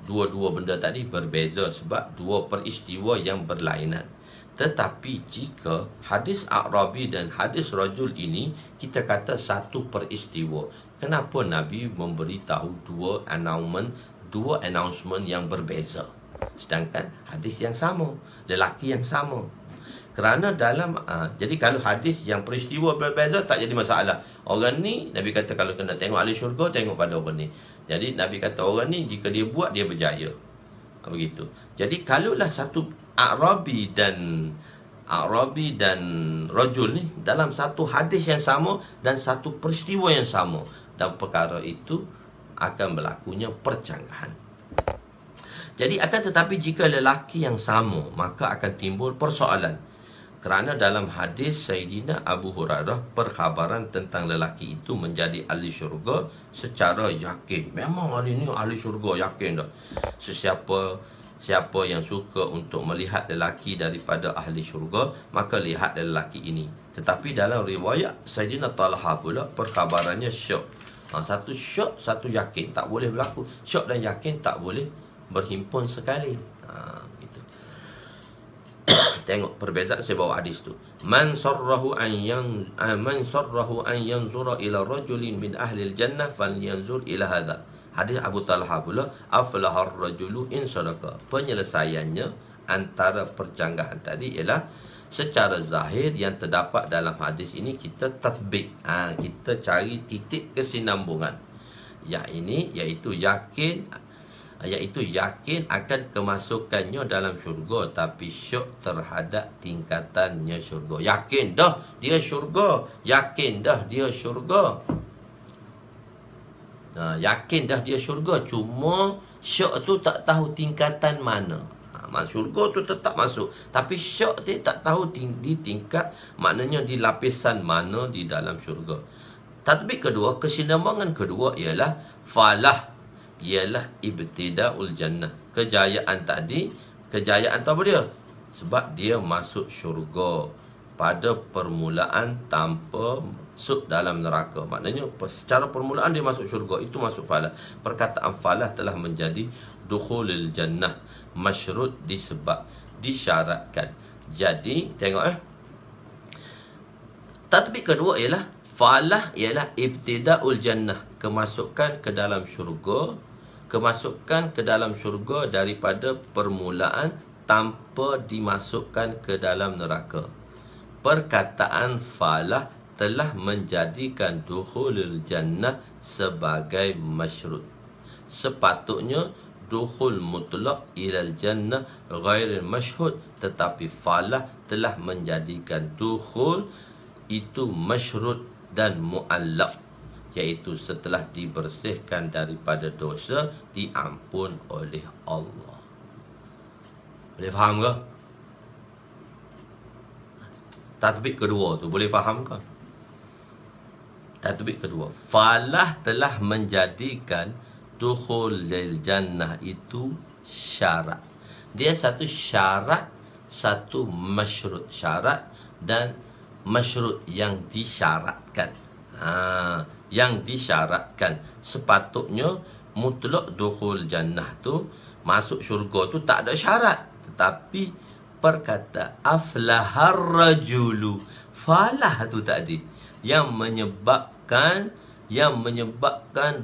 dua-dua benda tadi berbeza sebab dua peristiwa yang berlainan. Tetapi jika hadis A'rabi dan hadis rajul ini kita kata satu peristiwa, kenapa Nabi memberitahu dua announcement yang berbeza, sedangkan hadis yang sama, lelaki yang sama? Kerana dalam jadi kalau hadis yang peristiwa berbeza tak jadi masalah. Orang ni Nabi kata kalau kena tengok ahli syurga, tengok pada orang ni. Jadi Nabi kata orang ni jika dia buat dia berjaya. Begitu. Jadi kalaulah satu A'rabi dan rajul ni dalam satu hadis yang sama dan satu peristiwa yang sama, dan perkara itu akan berlakunya percanggahan. Jadi akan tetapi jika lelaki yang sama, maka akan timbul persoalan. Kerana dalam hadis Sayyidina Abu Hurairah, perkhabaran tentang lelaki itu menjadi ahli syurga secara yakin. Memang ahli ni ahli syurga, yakin dah. Siapa yang suka untuk melihat lelaki daripada ahli syurga, maka lihat lelaki ini. Tetapi dalam riwayat Sayyidina Talha pula, perkhabarannya syok. Satu syok, satu yakin. Tak boleh berlaku. Syok dan yakin tak boleh berhimpun sekali. Gitu. Tengok perbezaan saya bawa hadis tu. Man sarrahu an yanzura ila rajulin min ahli al-jannah falyanzur ila hadha. Hadis Abu Talha pula, aflahar rajulu in sadaqa. Penyelesaiannya antara percanggahan tadi ialah secara zahir yang terdapat dalam hadis ini kita tatbik. Kita cari titik kesinambungan. Yang ini iaitu yakin akan kemasukannya dalam syurga, tapi syok terhadap tingkatannya syurga. Yakin dah dia syurga, yakin dah dia syurga. Yakin dah dia syurga, cuma syok tu tak tahu tingkatan mana. Syurga tu tetap masuk, tapi syok dia tak tahu di tingkat, maknanya di lapisan mana di dalam syurga. Tatbik kedua, kesinambungan kedua ialah falah, ialah ibtida'ul jannah. Kejayaan tadi, kejayaan tu apa dia? Sebab dia masuk syurga pada permulaan tanpa masuk dalam neraka. Maknanya secara permulaan dia masuk syurga, itu masuk falah. Perkataan falah telah menjadi dukhulul jannah, masyrut disebab disyaratkan. Jadi tengok tatbik kedua ialah falah, ialah ibtida'ul jannah, kemasukan ke dalam syurga, kemasukan ke dalam syurga daripada permulaan tanpa dimasukkan ke dalam neraka. Perkataan falah telah menjadikan dukhulul jannah sebagai masyrut. Sepatutnya dukhul mutlaq ilal jannah ghairil masyhud, tetapi falah telah menjadikan dukhul itu masyrut dan mu'allaq, iaitu setelah dibersihkan daripada dosa, diampun oleh Allah. Boleh faham ke? Tatbik kedua tu boleh faham ke? Tatbik kedua, falah telah menjadikan dukhul lil jannah itu syarat. Dia satu syarat, satu masyrut. Syarat dan masyrut yang disyaratkan. Yang disyaratkan. Sepatutnya mutlak dukhul jannah tu, masuk syurga tu tak ada syarat, tetapi perkata aflahar rajulu, falah tu tadi yang menyebabkan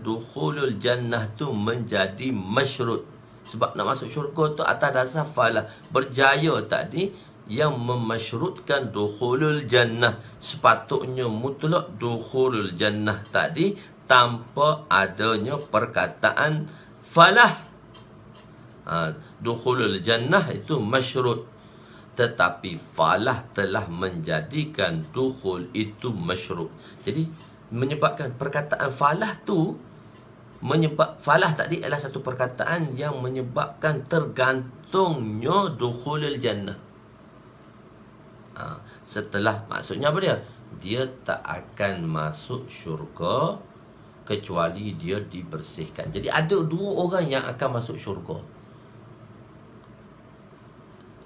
dukhulul jannah tu menjadi masyrut. Sebab nak masuk syurga tu atas dasar falah, berjaya tadi yang memasyrutkan dukhulul jannah. Sepatutnya mutlak dukhulul jannah tadi tanpa adanya perkataan falah. Dukhulul jannah itu masyrut, tetapi falah telah menjadikan dukhul itu masyrut. Jadi menyebabkan perkataan falah tu, falah tadi adalah satu perkataan yang menyebabkan tergantungnya dukhulul jannah. Setelah, maksudnya apa dia? Dia tak akan masuk syurga kecuali dia dibersihkan. Jadi ada dua orang yang akan masuk syurga.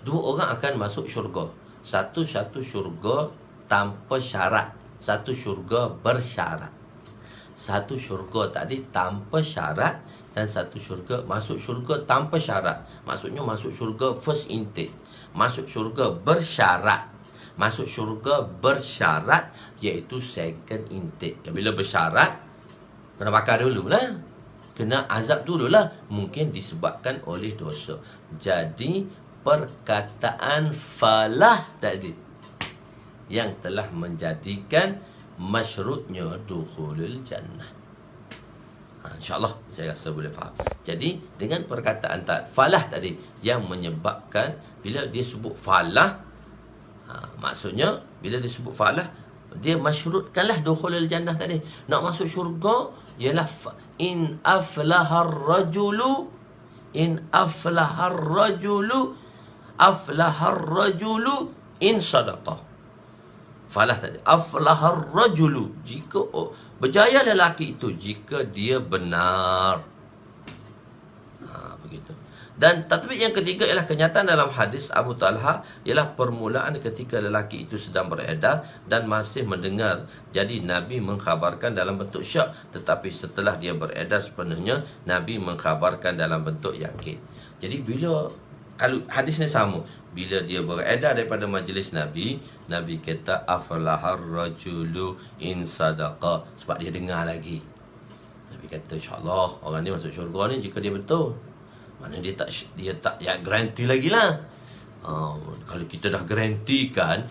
Dua orang akan masuk syurga. Satu syurga tanpa syarat, satu syurga bersyarat. Satu syurga tadi tanpa syarat, dan satu syurga masuk syurga tanpa syarat. Maksudnya masuk syurga first intake. Masuk syurga bersyarat. Masuk syurga bersyarat iaitu second intake. Bila bersyarat, kena bakar dulu lah, kena azab dulu lah, mungkin disebabkan oleh dosa. Jadi perkataan falah tadi yang telah menjadikan masyrutnya dukhulul jannah. InsyaAllah saya rasa boleh faham. Jadi dengan perkataan falah tadi yang menyebabkan, bila dia sebut falah, maksudnya bila disebut falah, dia masyrutkanlah dukhulul jannah tadi. Nak masuk syurga ialah in aflahar rajulu, in aflahar rajulu, aflahar rajulu in sadaqah. Falah tadi aflahar rajulu, jika berjaya lelaki itu jika dia benar. Begitu. Dan tatbik yang ketiga ialah kenyataan dalam hadis Abu Talha, ialah permulaan ketika lelaki itu sedang beredar dan masih mendengar. Jadi Nabi mengkhabarkan dalam bentuk syak, tetapi setelah dia beredar sepenuhnya, Nabi mengkhabarkan dalam bentuk yakin. Jadi bila kalau hadis ni sama, bila dia beredar daripada majlis Nabi, Nabi kata aflahar rajulu in sadaqa, sebab dia dengar lagi. Nabi kata insya-Allah orang ni masuk syurga ni jika dia betul. Mana dia tak ya garanti lagi lah. Kalau kita dah garantikan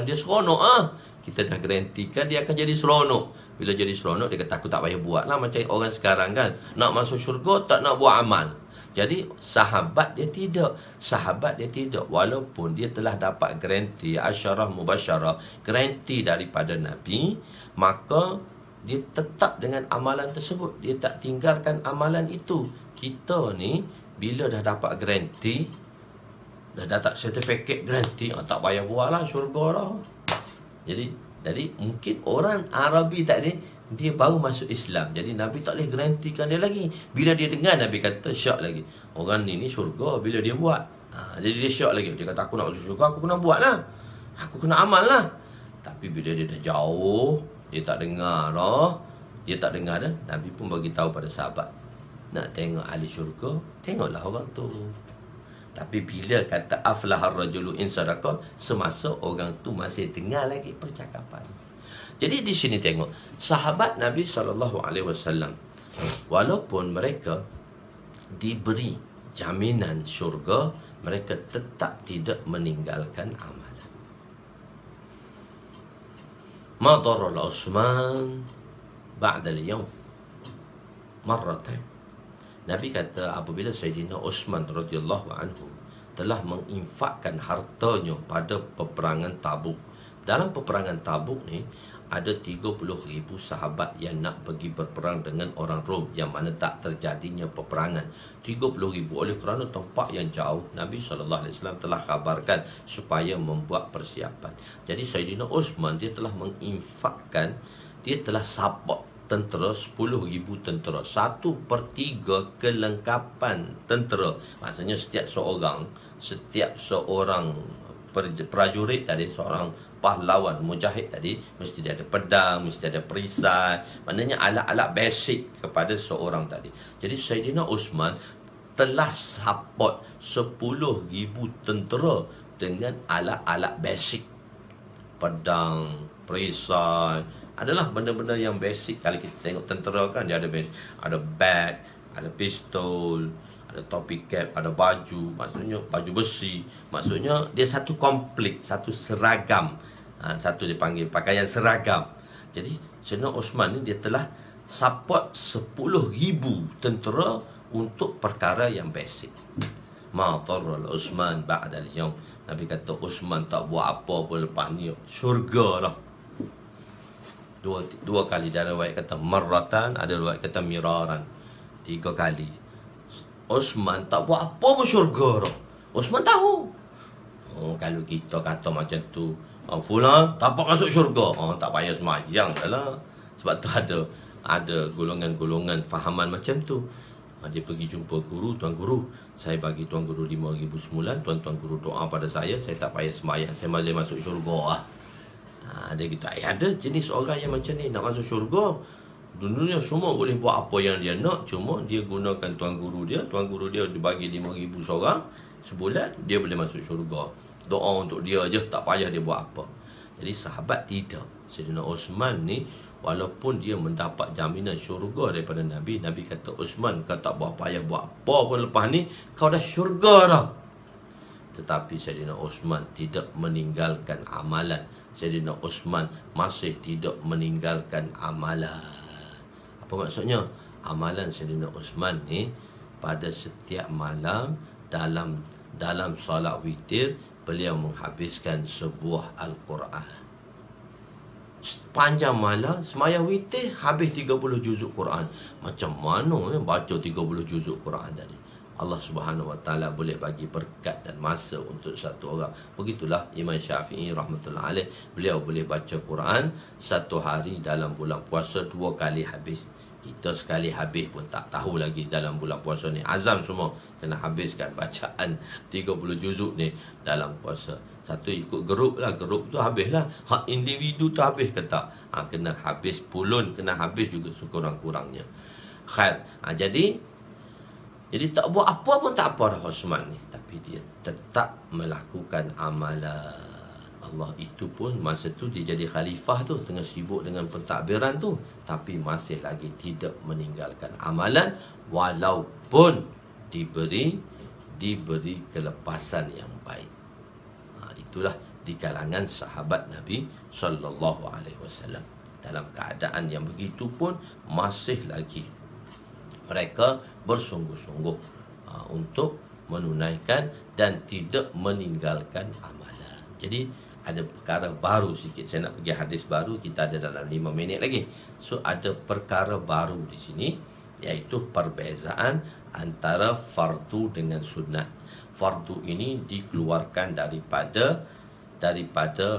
dia seronok Kita dah garantikan dia akan jadi seronok. Bila jadi seronok dia kata aku tak payah buat lah. Macam orang sekarang kan, nak masuk syurga tak nak buat amal. Jadi sahabat dia tidak, walaupun dia telah dapat garanti asyarah mubasyarah, garanti daripada Nabi, maka dia tetap dengan amalan tersebut. Dia tak tinggalkan amalan itu. Kita ni bila dah dapat garanti, dah dapat sertifikat garanti, tak payah buat lah syurga lah. Jadi mungkin orang Arabi tadi dia baru masuk Islam, jadi Nabi tak boleh garantikan dia lagi. Bila dia dengar, Nabi kata syak lagi, orang ni syurga bila dia buat. Jadi dia syak lagi. Dia kata aku nak masuk syurga, aku kena buat lah, aku kena amal lah. Tapi bila dia dah jauh, dia tak dengar dah, Nabi pun bagi tahu pada sahabat, nak tengok ahli syurga, tengoklah orang tu. Tapi bila kata aflahar rajulu in sadaqa, semasa orang tu masih dengar lagi percakapan. Jadi di sini tengok, sahabat Nabi SAW, walaupun mereka diberi jaminan syurga, mereka tetap tidak meninggalkan amalan. Ma darra Utsman ba'da al-yawm marratan. Nabi kata apabila Sayyidina Utsman radhiyallahu anhu telah menginfakkan hartanya pada peperangan Tabuk. Dalam peperangan Tabuk ni ada 30,000 sahabat yang nak pergi berperang dengan orang Rom, yang mana tak terjadinya peperangan. 30,000 oleh kerana tempat yang jauh, Nabi SAW telah kabarkan supaya membuat persiapan. Jadi Sayyidina Utsman dia telah menginfakkan, dia telah support tentera 10,000 tentera, 1/3 kelengkapan tentera. Maksudnya setiap seorang prajurit tadi, seorang pahlawan mujahid tadi, mesti dia ada pedang, mesti ada perisai, maknanya alat-alat basic kepada seorang tadi. Jadi Sayyidina Utsman telah support 10,000 tentera dengan alat-alat basic, pedang, perisai, adalah benda-benda yang basic. Kalau kita tengok tentera kan, dia ada basic, ada bag, ada pistol, ada topi cap, ada baju, maksudnya baju besi, maksudnya dia satu komplit, satu seragam, satu dipanggil pakaian seragam. Jadi Sayyidina Utsman ni dia telah support 10,000 tentera untuk perkara yang basic. Ma darra Utsman ba'da al-yawm. Nabi kata Utsman tak buat apa pun lepas ni syurga lah. Dua kali. Ada riwayat kata marratan, ada riwayat kata miraran, 3 kali. Utsman tak buat apa pun syurga dah. Utsman tahu. Kalau kita kata macam tu, fulan dapat masuk syurga, tak payah semayang dah lah. Sebab tu ada golongan-golongan fahaman macam tu. Dia pergi jumpa guru, tuan guru, saya bagi tuan guru 5,000 sebulan, tuan guru doa pada saya tak payah semayang, saya boleh masuk syurga lah. Dia kata, ada jenis orang yang macam ni, nak masuk syurga. Dunia semua boleh buat apa yang dia nak, cuma dia gunakan tuan guru dia dibagi 5,000 seorang sebulan, dia boleh masuk syurga. Doa untuk dia je, tak payah dia buat apa. Jadi sahabat tidak. Sayyidina Utsman ni, walaupun dia mendapat jaminan syurga daripada Nabi, Nabi kata Utsman, kau tak payah buat apa pun lepas ni, kau dah syurga dah. Tetapi Sayyidina Utsman tidak meninggalkan amalan. Sayyidina Utsman masih tidak meninggalkan amalan. Apa maksudnya? Amalan Sayyidina Utsman ni, pada setiap malam dalam solat witir, beliau menghabiskan sebuah Al-Quran. Sepanjang malam sembahyang witir habis 30 juzuk Quran. Macam mana baca 30 juzuk Quran tadi? Allah Subhanahu Wa Taala boleh bagi berkat dan masa untuk satu orang. Begitulah Imam Syafi'i rahmatullah alaih, beliau boleh baca Quran satu hari dalam bulan puasa 2 kali habis. Kita sekali habis pun tak tahu lagi dalam bulan puasa ni. Azam semua kena habiskan bacaan 30 juzuk ni dalam puasa. Satu ikut grup lah, grup tu habis lah. Hak individu tu habis ke tak? Kena habis pulun, kena habis juga sekurang-kurangnya. Khair. Jadi Jadi tak buat apa pun tak apa dah Osman ni, tapi dia tetap melakukan amalan. Allah itu pun masa tu dia jadi khalifah tu, tengah sibuk dengan pentadbiran tu, tapi masih lagi tidak meninggalkan amalan walaupun diberi kelepasan yang baik. Itulah di kalangan sahabat Nabi sallallahu alaihi wasallam. Dalam keadaan yang begitu pun masih lagi mereka bersungguh-sungguh untuk menunaikan dan tidak meninggalkan amalan. Jadi ada perkara baru sikit. Saya nak pergi hadis baru, kita ada dalam 5 minit lagi. So ada perkara baru di sini, iaitu perbezaan antara fardu dengan sunat. Fardu ini dikeluarkan daripada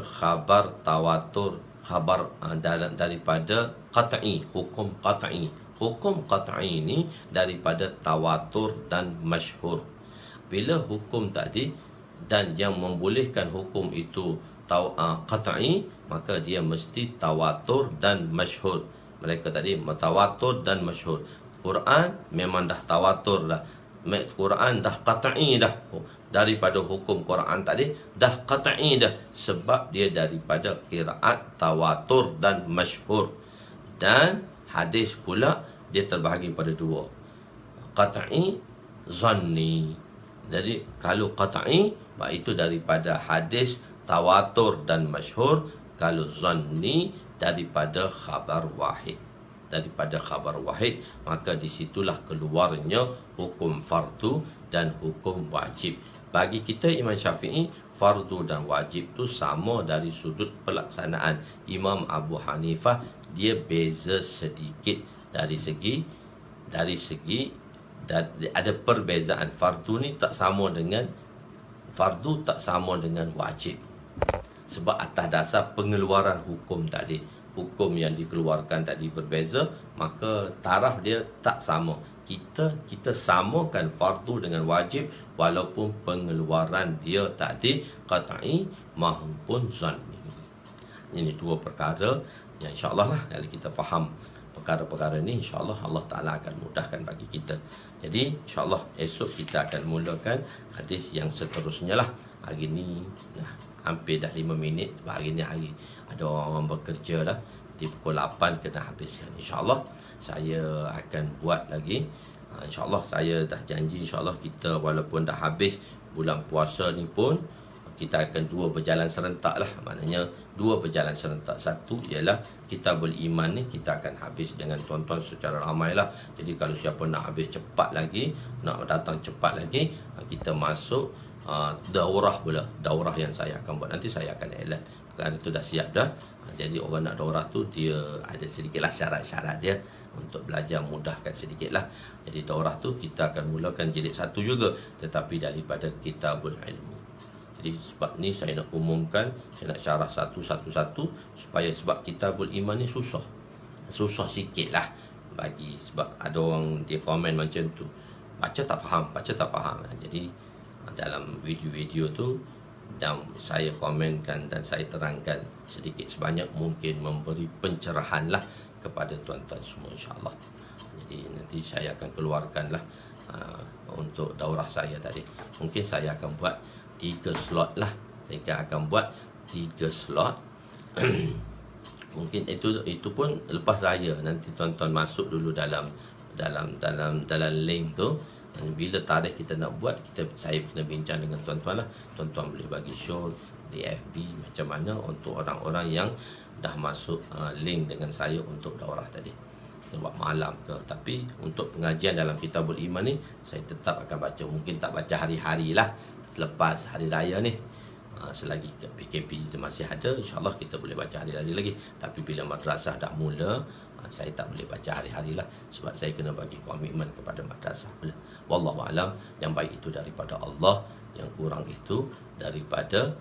khabar tawatur, daripada qat'i, hukum qat'i. Hukum qat'i ini daripada tawatur dan masyhur. Bila hukum tadi dan yang membolehkan hukum itu qat'i, maka dia mesti tawatur dan masyhur. Mereka tadi tawatur dan masyhur. Quran memang dah tawatur dah. Quran dah qat'i dah. Daripada hukum Quran tadi dah qat'i dah, sebab dia daripada qiraat tawatur dan masyhur. Dan hadis pula dia terbahagi pada dua, qat'i, zanni. Jadi kalau qat'i, itu daripada hadis tawatur dan masyhur. Kalau zanni, daripada khabar wahid. Daripada khabar wahid, maka disitulah keluarnya hukum fardu dan hukum wajib. Bagi kita Imam Syafi'i, fardu dan wajib tu sama dari sudut pelaksanaan. Imam Abu Hanifah dia beza sedikit dari segi ada perbezaan. Fardu ni tak sama dengan wajib. Sebab atas dasar pengeluaran hukum tadi, hukum yang dikeluarkan tadi berbeza, maka taraf dia tak sama. Kita samakan fardu dengan wajib walaupun pengeluaran dia tadi qat'i maupun zanni. Ini dua perkara yang insya-Allah lah, kalau kita faham perkara-perkara ni, insya-Allah Allah Taala akan mudahkan bagi kita. Jadi insya-Allah esok kita akan mulakan hadis yang seterusnya lah. Hari ni hampir dah 5 minit. Hari ni hari ada orang bekerja dah, di pukul 8 kena habiskan. InsyaAllah saya akan buat lagi. InsyaAllah saya dah janji, insyaAllah kita walaupun dah habis bulan puasa ni pun, kita akan 2 berjalan serentak lah. Maknanya 2 berjalan serentak. Satu ialah Kitabul Iman ni kita akan habis dengan tuan-tuan secara ramai lah. Jadi kalau siapa nak habis cepat lagi, nak datang cepat lagi, kita masuk daurah pula. Daurah yang saya akan buat nanti, saya akan elan. Kerana itu dah siap dah. Jadi orang nak daurah tu dia ada sedikitlah syarat-syarat dia untuk belajar, mudahkan sedikitlah. Jadi daurah tu kita akan mulakan jilid 1 juga, tetapi daripada Kitabul Ilmu. Jadi sebab ni saya nak umumkan, saya nak syarah satu-satu supaya, sebab Kitabul Iman ni susah sikit lah bagi, sebab ada orang dia komen macam tu, baca tak faham. Jadi dalam video-video tu dan saya komenkan dan saya terangkan sedikit sebanyak mungkin, memberi pencerahan lah kepada tuan-tuan semua, insyaAllah. Jadi nanti saya akan keluarkan lah untuk daurah saya tadi. Mungkin saya akan buat 3 slot lah. Saya akan buat 3 slot. Mungkin itu pun lepas raya. Nanti tuan-tuan masuk dulu dalam link tu. Bila tarikh kita nak buat, saya kena bincang dengan tuan-tuan lah. Tuan-tuan boleh bagi show di FB macam mana untuk orang-orang yang dah masuk link dengan saya untuk daurah tadi. Sebab malam ke. Tapi untuk pengajian dalam Kitabul Iman ni, saya tetap akan baca. Mungkin tak baca hari-hari lah, selepas hari raya ni. Selagi PKP itu masih ada, insyaAllah kita boleh baca hari-hari lagi. Tapi bila madrasah dah mula, saya tak boleh baca hari-hari lah, sebab saya kena bagi komitmen kepada madrasah pula. Wallahualam, yang baik itu daripada Allah, yang kurang itu daripada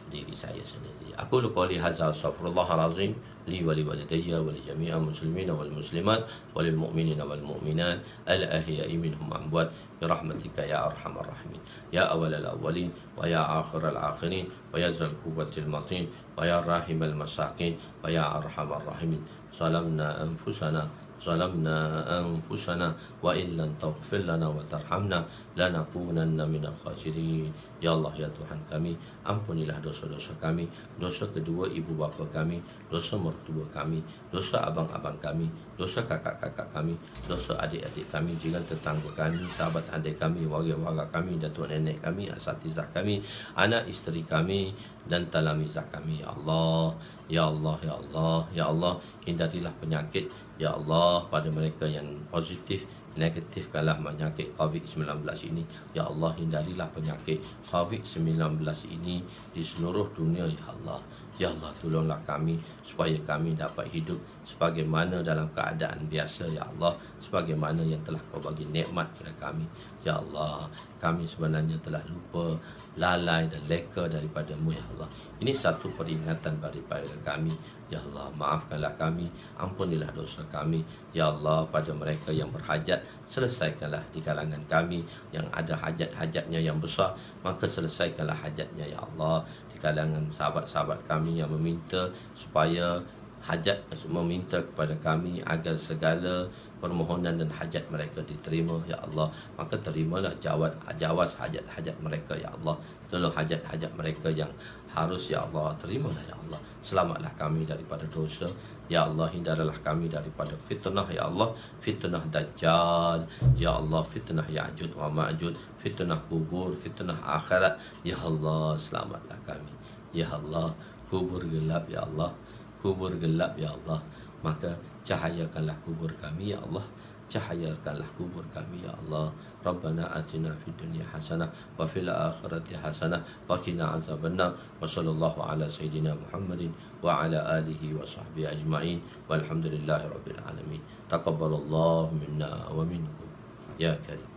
diri saya sendiri. Aku qouli hadza, astaghfirullahalazim li wa li walidayya wa li jami'il muslimina wal muslimat wa lil mu'minina wal mu'minat al ahya'i minhum amwat birahmatika ya arhamar rahimin ya awwalal awwalin wa ya akhiral akhirin wa ya zal quwwatil matin wa ya rahimal masakin wa ya arhamar rahimin. Salamna anfusana ظلمنا أنفسنا وإن لم تغفر لنا وترحمنا لنكونن من الخاسرين. Ya Allah, ya Tuhan kami, ampunilah dosa-dosa kami, dosa kedua ibu bapa kami, dosa mertua kami, dosa abang-abang kami, dosa kakak-kakak kami, dosa adik-adik kami, jiran tetangga kami, sahabat adik kami, warga-warga kami, datuk nenek kami, asatizah kami, anak isteri kami, dan talamizah kami. Ya Allah, ya Allah, ya Allah, ya Allah, hindarilah penyakit, ya Allah, pada mereka yang positif, negatifkanlah penyakit COVID-19 ini. Ya Allah, hindarilah penyakit COVID-19 ini di seluruh dunia, ya Allah. Ya Allah, tolonglah kami supaya kami dapat hidup sebagaimana dalam keadaan biasa, ya Allah, sebagaimana yang telah Kau bagi nikmat kepada kami. Ya Allah, kami sebenarnya telah lupa, lalai dan leka daripada-Mu, ya Allah. Ini satu peringatan daripada kami. Ya Allah, maafkanlah kami, ampunilah dosa kami. Ya Allah, pada mereka yang berhajat, selesaikanlah di kalangan kami yang ada hajat-hajatnya yang besar, maka selesaikanlah hajatnya, ya Allah. Di kalangan sahabat-sahabat kami yang meminta supaya hajat, meminta kepada kami agar segala permohonan dan hajat mereka diterima, ya Allah, maka terimalah jawaz hajat-hajat mereka, ya Allah. Tolong hajat-hajat mereka yang harus, ya Allah, terimalah, ya Allah. Selamatlah kami daripada dosa, ya Allah. Hindarilah kami daripada fitnah, ya Allah, fitnah Dajjal, ya Allah, fitnah Ya'jud wa Ma'jud, fitnah kubur, fitnah akhirat, ya Allah. Selamatlah kami, ya Allah. Kubur gelap, ya Allah, kubur gelap, ya Allah, maka cahayakanlah kubur kami, ya Allah. Cahayakanlah kubur kami, ya Allah. Rabbana atina fid dunya hasanah wa fil akhirati hasanah wa qina azabannar. Wa sallallahu ala sayyidina Muhammadin wa ala alihi wa sahbihi ajma'in. Walhamdulillahi rabbil alamin. Taqabbalallahu minna wa minkum ya karim.